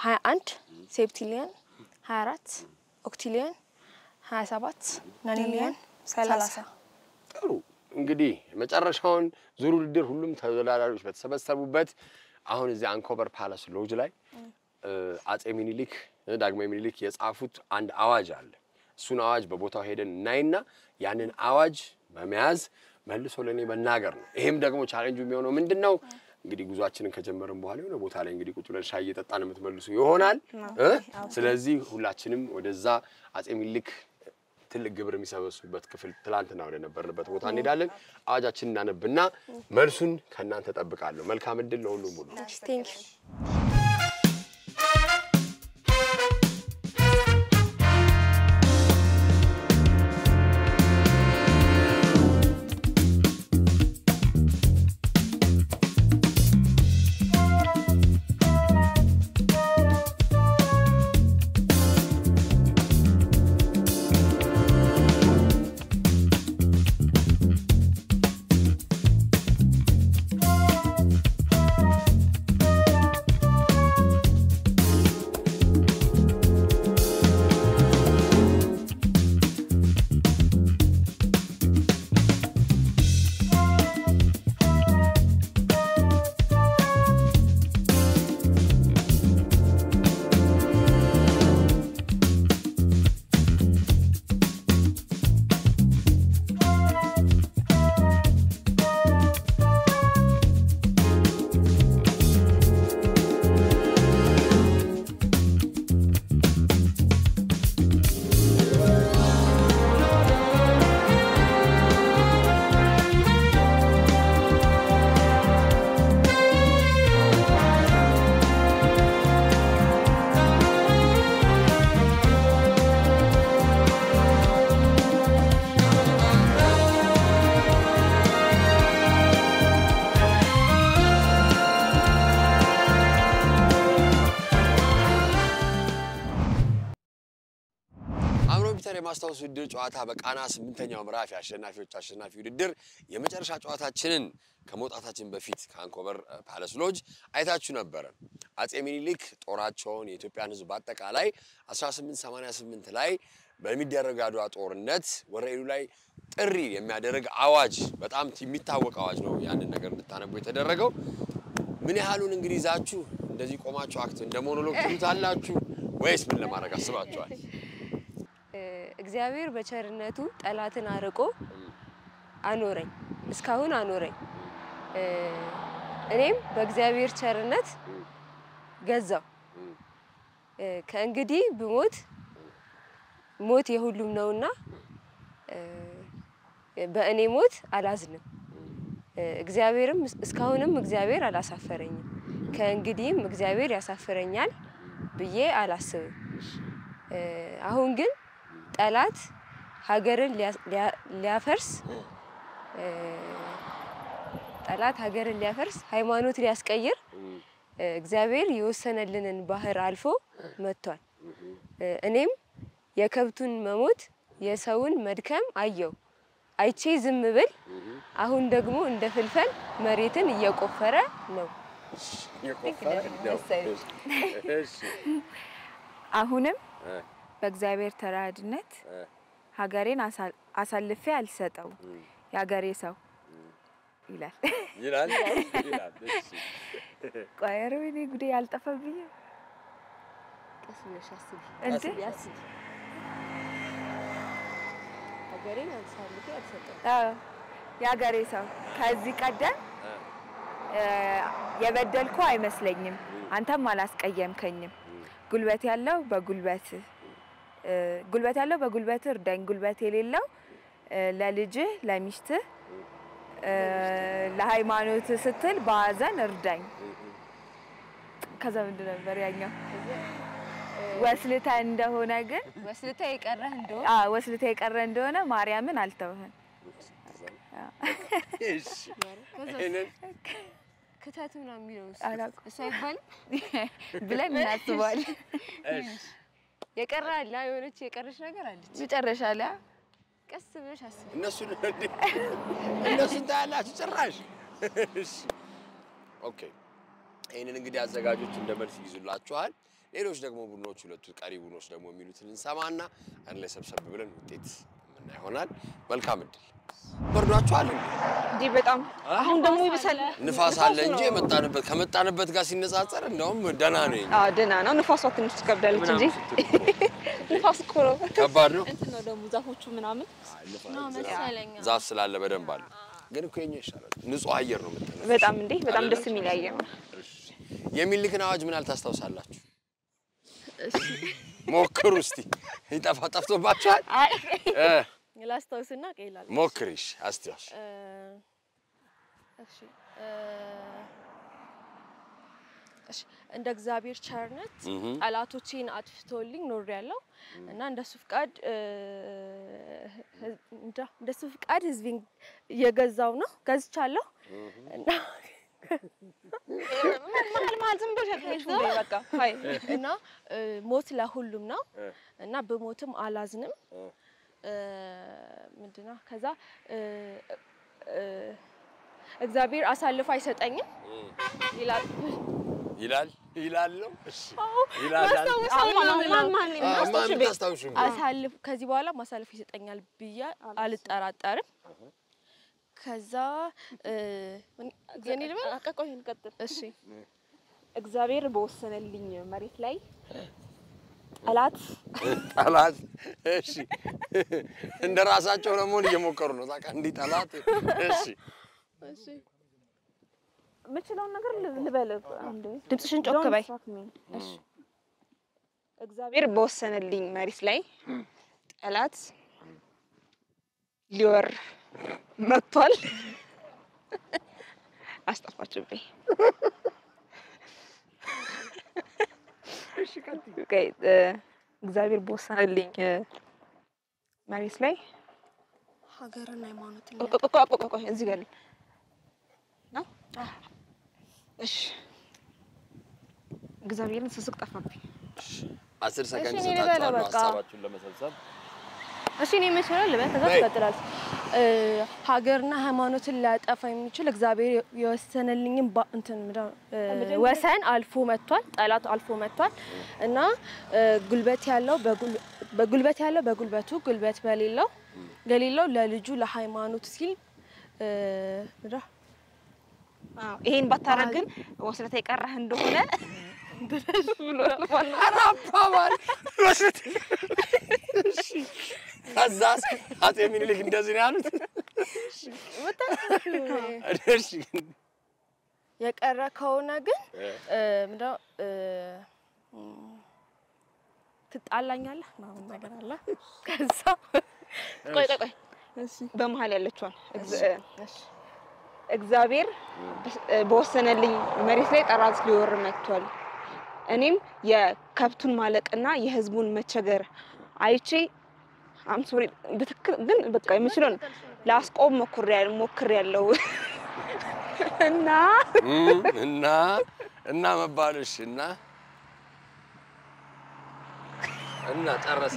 21 ሴፕቲሊየን 24 ኦክቲሊየን 27 ናኒሊየን 30 ጥሩ እንግዲህ መጨረሻውን ዙር ውድድር ሁሉም ተወዳዳሪዎች በተሰበሰቡበት አሁን እዚህ አንኮበር ፓላስ ሎጅ ላይ አጼ ሚኒሊክ ዳግማዊ ሚኒሊክ የጻፉት አንድ አዋጅ አለ እሱን አዋጅ በቦታው ሄደን እናይና ያንን አዋጅ በመያዝ መልሶ ለኔ መናገር ነው ይሄም ደግሞ ቻሌንጁ የሚሆነው ምንድነው እንግዲህ ጉዟችንን ከጀመርን በኋላ የሆነ ቦታ ላይ እንግዲህ ቁጭ ብለን ሻይ እየጠጣን የምትመልሱ ይሆናል ስለዚህ ሁላችንም ወደዛ አጼ ሚኒሊክ ትልቅ ግብር የሚሰበስቡበት ክፍል ትላንትና ወደ ነበርንበት ቦታ እንሄዳለን አዋጃችንን እናነብና መልሱን ከናንተ ተጠብቃለሁ መልካም እድል ለሁሉም ሁሉ ቴንክ ዩ የማስታወስ ውድድር ጨዋታ በቃና 8ኛው ምዕራፍ የአሸናፊዎች አሸናፊ ውድድር የመጨረሻ ጨዋታችንን ከመውጣታችን በፊት ከአንኮበር ፓላስ ሎጅ አይታችሁ ነበር አጼ ሚኒሊክ ጦራቸውን የኢትዮጵያን ሕዝብ በአጠቃላይ 1888 ላይ በሚደረግ አድዋ ጦርነት ወረኢሉ ላይ ጥሪ የሚያደርግ አዋጅ በጣም የሚታወቅ አዋጅ ነው ያንን ነገር እንድታነቡ የተደረገው ምን ያህሉን እንግዲህ ይዛችሁ እንደዚህ ቆማችሁ አክት እንደ ሞኖሎግ ትሉታላችሁ ወይስ ምን ለማድረግ አስባችኋል እግዚአብሔር በቸርነቱ ጠላትን አርቆ አኖረኝ እስካሁን አኖረኝ እኔም በእግዚአብሔር ቸርነት ገዛው ከእንግዲህ ብሞት ሞት የሁሉም ነውና በእኔ ሞት አላዝንም እግዚአብሔርም እስካሁንም እግዚአብሔር አላሳፈረኝም ከእንግዲህም እግዚአብሔር ያሳፈረኛል ብዬ አላስብም አሁን ግን ጠላት ሀገርን ሊያፈርስ ሃይማኖት ሊያስቀይር እግዚአብሔር የወሰነልንን ባህር አልፎ መጥቷል እኔም የከብቱን መሞት የሰውን መድከም አየው አይቼ ዝም ብል አሁን ደግሞ እንደ ፍልፈል መሬትን እየቆፈረ ነው አሁንም በእግዚአብሔር ተራድነት ሀገሬን አሳልፌ አልሰጠው ያገሬ ሰው ይላል ቆየሩ እኔ ጉዴ ያልጠፈብኝ ቀስብለሽ አስቢ ሀገሬን አሳልፌ አልሰጠው ያገሬ ሰው ከዚህ ቀደም የበደልኩ አይመስለኝም አንተም አላስቀየምከኝም ጉልበት ያለው በጉልበት ጉልበት ያለው በጉልበት እርዳኝ ጉልበት የሌለው ለልጅህ ለሚስትህ ለሃይማኖት ስትል በአዘን እርዳኝ ከዛ ምንድን ነበር ያኛው ወስልታ እንደሆነ ግን ወስልታ የቀረህ እንደሆነ ወስልታ የቀረ እንደሆነ ማርያምን አልተውህም እሺ እኔን ክተቱ ነው የሚለው እሱ አይባልም ብለን እናስባለን የቀረ አለ የሆነች የቀረሽ ነገር አለች መጨረሻ ላይ ቀስ ብለሽ አስቢ እነሱን ታያላችሁ ጭራሽ እሺ ኦኬ ይሄንን እንግዲህ አዘጋጆች እንደመልስ ይዙላችኋል ሌሎች ደግሞ ቡድኖች ሁለቱ ቀሪ ቡድኖች ደግሞ የሚሉትን እንሰማና አንድ ላይ ሰብሰብ ብለን ውጤት ምን ይሆናል መልካም እድል ወርዷችኋል እንዴ በጣም አሁን ደግሞ ይብሳል ንፋስ አለ እንጂ ከመጣንበት ጋር ሲነጻጸር እንደውም ደና ነው ደና ነው ንፋሷ ትንሽ ትከብዳለች እንጂ ንፋስ ኮሮ ከባድ ነው እንት ነው ደግሞ ዛፎቹ ምናምን ነው መሰለኝ ዛፍ ስላለ በደንብ አለ ግን እኮ የኛ ይሻላል ንጹህ አየር ነው የምትነው በጣም እንዴ በጣም ደስ የሚል አየር ነው የሚልክን አዋጅ ምን አልታስታውሳላችሁ ሞክሩ እስቲ ጠፍቶባችኋል ላስታውስና ቀይላል ሞክሪሽ አስቲያሽ እሺ እሺ እንደ እግዚአብሔር ቸርነት አላቶቼን አጥፍቶልኝ ኖሬያለሁ እና እንደሱ ፍቃድ ህዝቤን የገዛው ነው ገዝቻለሁ እና ማል ዝም ብለሽ በቃ ሃይ እና ሞት ለሁሉም ነው እና በሞትም አላዝንም ምንድነው ከዛ እግዚአብሔር አሳልፎ አይሰጠኝም ይላል ነው እሺ ይላል አሳልፎ ከዚህ በኋላ ማሳልፎ ይሰጠኛል ብዬ አልጠራጠርም ከዛ የኔ ልበል አቀቆይን ቀጥል እሺ እግዚአብሔር በወሰነልኝ መሬት ላይ ጠላት እሺ እንደራሳቸው ለመሆን እየሞከሩ ነው ታቃ እንዲ ጠላት እሺ ምንችለው ነገር ልበል አንዴ ድምጽሽን ጮክ በይ እሺ እግዚአብሔር በወሰነልኝ መሬት ላይ ጠላት ሊወር መጥቷል አስጠፋችብኝ እሺ ከይ እግዚአብሔር በወሰነልኝ መሬት ላይ ሀገርና ሃይማኖት ቆይ እዚህ ጋር ነው እሺ እግዚአብሔርን ስስቅ ጠፋብኝ 10 ሰከንድ ሰጣችሁ ሐሳባችሁን ለመሰብሰብ እሺ እኔ መሰለኝ ለበተዛ ተቀጥላል ሀገርና ሃይማኖትን ሊያጠፋ የሚችል እግዚአብሔር የወሰነልኝን ወሰን አልፎ መጥቷል ጠላት አልፎ መጥቷል እና ጉልበት ያለው በጉልበቱ ጉልበት በሌለው ለልጁ ለሃይማኖት ሲል ይሄን ባታረግን ወስለታ ይቀርህ እንደሆነ ብለሽ ብሏል ማለት አራባባል ወስለት እሺ አዛስ አጤ ምኒልክ እንደዚህ ነው ያሉት እሺ የቀረ ከሆነ ግን ምንድነው ትጣላኛለህ ማለት ነገር አለ ከዛ ቆይ እሺ በመሃል ያለችዋን እግዚአብሔር በወሰነልኝ መሬት ላይ ጠላት ሊወር መጥቷል እኔም የከብቱን ማለቅና የህዝቡን መቸገር አይቼ ሶሪ በትክክል ግን በቃ የምችለው ላስቆም ሞክሬያለሁ እና መባልሽ እና ጨረሰ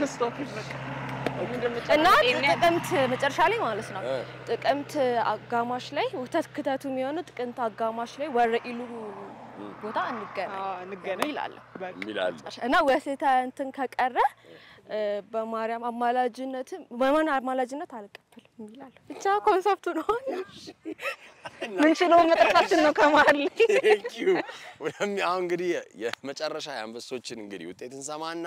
እና ጥቅምት መጨረሻ ላይ ማለት ነው ጥቅምት አጋማሽ ላይ ወተት ክተቱ የሚሆነው ጥቅምት አጋማሽ ላይ ወረኢሉ ቦታ እንገናኝ ይላል እና ወሰታ እንትን ከቀረ በማርያም አማላጅነት አልቀበልም ይላል ብቻ ኮንሰፕቱ ነው ምንችለው መጥፋታችን ነው ከማል ቴንኪዩ አሁን እንግዲህ የመጨረሻ የአንበሶችን እንግዲህ ውጤት እንሰማና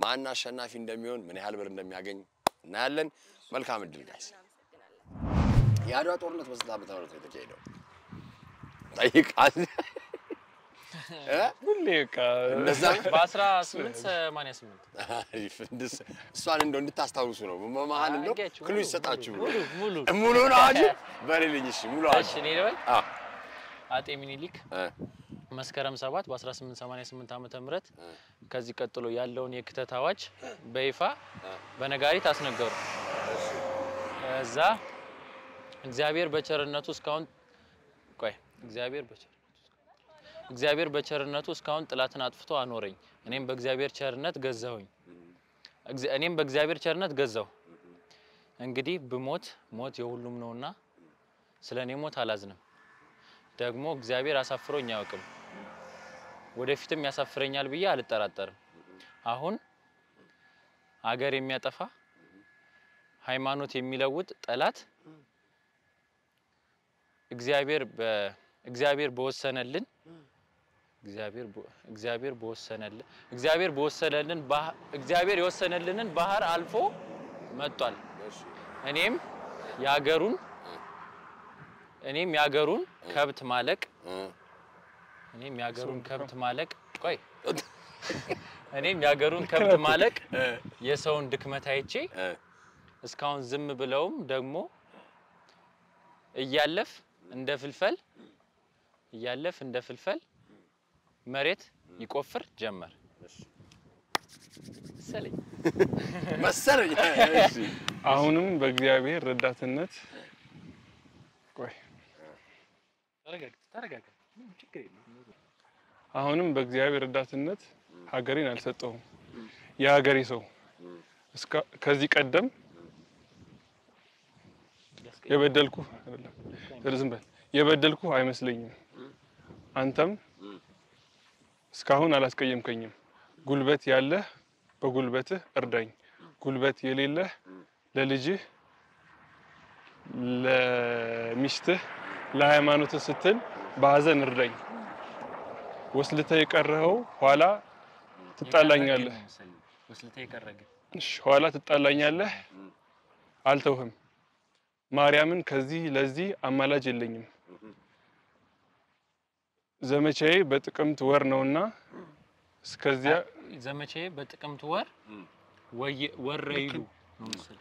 ማን አሸናፊ እንደሚሆን ምን ያህል ብር እንደሚያገኝ እናያለን መልካም እድል ጋይስ የአድዋ ጦርነት በስንት ዓመተ ምህረት የተካሄደው ጠይቃል ሁሌ በቃ እንደዛ በ1888 አሪፍ እሷን እንደው እንድታስታውሱ ነው በመሃል እንደው ክሉ ይሰጣችሁ ሙሉ ነው አጂ በሌልኝ እሺ ሙሉ አጂ እሺ ነው ይላል አጤ ሚኒሊክ መስከረም 7 በ1888 ዓመተ ምህረት ከዚህ ቀጥሎ ያለውን የክተት አዋጅ በይፋ በነጋሪት አስነገሩ እዛ እግዚአብሔር በቸርነቱ እስካሁን ጥላትን አጥፍቶ አኖረኝ እኔም በእግዚአብሔር ቸርነት ገዛው እንግዲህ ብሞት ሞት የሁሉም ነውና ስለኔ ሞት አላዝንም ደግሞ እግዚአብሔር አሳፍሮኝ ያውቅም ወደፊትም ያሳፍረኛል ብዬ አልጠራጠርም አሁን አገር የሚያጠፋ ሃይማኖት የሚለውጥ ጠላት እግዚአብሔር የወሰነልንን ባህር አልፎ መጥቷል እኔም ያገሩን ከብት ማለቅ የሰውን ድክመት አይቼ እስካሁን ዝም ብለውም ደግሞ እያለፍ እንደ ፍልፈል መሬት ይቆፍር ጀመር መሰለኝ እሺ አሁንም በእግዚአብሔር ረዳትነት ተረጋጋ አሁንም በእግዚአብሔር ረዳትነት ሀገሬን አልሰጠውም የሀገሬ ሰው ከዚህ ቀደም የበደልኩ አይመስለኝም አንተም እስካሁን አላስቀየምከኝም ጉልበት ያለህ በጉልበትህ እርዳኝ ጉልበት የሌለህ ለልጅህ ለሚስትህ ለሃይማኖትህ ስትል ባዘን እርዳኝ ወስልተህ የቀረኸው ኋላ ትጣላኛለህ ኋላ ትጣላኛለህ አልተውህም ማርያምን ከዚህ ለዚህ አማላጅ የለኝም ዘመቻዬ በጥቅምት ወር ነውና እስከዚያ ዘመቻዬ በጥቅምት ወር ወረይሉ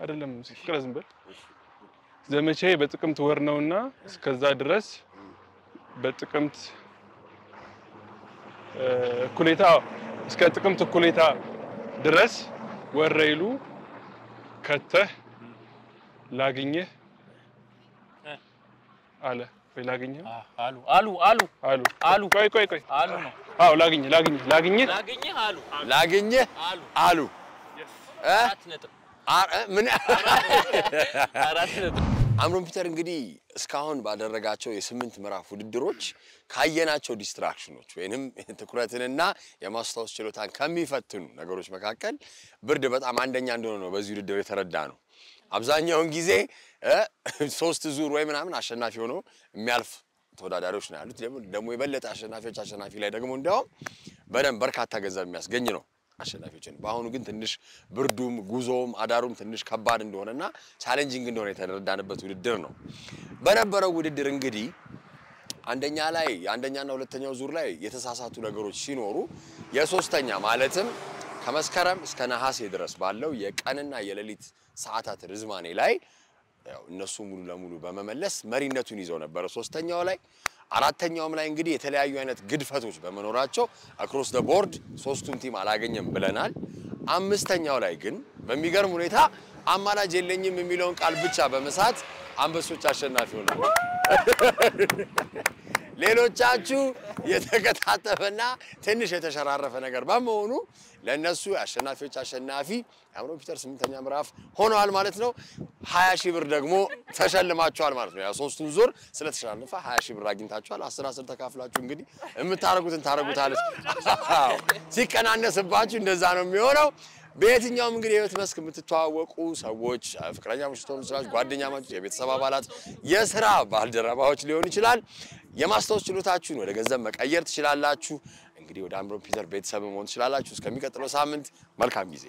አይደለም ሲከረዝም በል ዘመቻዬ በጥቅምት ወር ነውና እስከዛ ድረስ በጥቅምት ኩሌታ እስከ ጥቅምት ኩሌታ ድረስ ወረይሉ ከተህ ላግኝህ አለ ወይ ላግኝህ አሉ ቆይ አሉ ነው አው ላግኝህ አሉ ምን አምሮን ፒተር እንግዲህ እስካሁን ባደረጋቸው የ8 ምዕራፍ ውድድሮች ካየናቸው ዲስትራክሽኖች ወይንም ትኩረትንና የማስታወስ ችሎታን ከሚፈትኑ ነገሮች መካከል ብርድ በጣም አንደኛ እንደሆነ ነው በዚህ ውድድር የተረዳ ነው አብዛኛውን ጊዜ 3 ዙር ወይ ምናምን አሸናፊ ሆኖ የሚያልፍ ተወዳዳሪዎች ነው ያሉት ደግሞ የበለጠ አሸናፊ ላይ ደግሞ እንዲያውም በደንብ በርካታ ገንዘብ የሚያስገኝ ነው አሸናፊዎችን በአሁኑ ግን ትንሽ ብርዱም ጉዞም አዳሩም ትንሽ ከባድ እንደሆነና ቻሌንጂንግ እንደሆነ የተረዳንበት ውድድር ነው በነበረው ውድድር እንግዲህ አንደኛና ሁለተኛው ዙር ላይ የተሳሳቱ ነገሮች ሲኖሩ የሶስተኛ ማለትም ከመስከረም እስከ ነሐሴ ድረስ ባለው የቀንና የሌሊት ሰዓታት ርዝማኔ ላይ ያው እነሱ ሙሉ ለሙሉ በመመለስ መሪነቱን ይዘው ነበር ሶስተኛው ላይ አራተኛውም ላይ እንግዲህ የተለያዩ አይነት ግድፈቶች በመኖራቸው አክሮስ ዘ ቦርድ ሶስቱን ቲም አላገኘም ብለናል አምስተኛው ላይ ግን በሚገርም ሁኔታ አማላጅ የለኝም የሚለውን ቃል ብቻ በመሳት አንበሶች አሸናፊ ሆነዋል ሌሎቻችሁ የተከታተፈና ትንሽ የተሸራረፈ ነገር በመሆኑ ለነሱ አሸናፊዎች አሸናፊ አምሮን ፒተር 8ኛ ምዕራፍ ሆነዋል ማለት ነው 20,000 ብር ደግሞ ተሸልማችኋል ማለት ነው ያ ሶስቱን ዙር ስለተሸናነፈ 20,000 ብር አግኝታችኋል 10 ተካፍላችሁ እንግዲህ የምታረጉትን ታረጉታለች ሲቀናነስባችሁ እንደዛ ነው የሚሆነው በየትኛውም እንግዲህ የህይወት መስክ የምትተዋወቁ ሰዎች ፍቅረኛሞች ሆኑ ስላች ጓደኛሞች የቤተሰብ አባላት የሥራ ባልደረባዎች ሊሆን ይችላል የማስታወስ ችሎታችሁን ወደ ገንዘብ መቀየር ትችላላችሁ እንግዲህ ወደ አምሮን ፒተር ቤተሰብ መሆን ትችላላችሁ እስከሚቀጥለው ሳምንት መልካም ጊዜ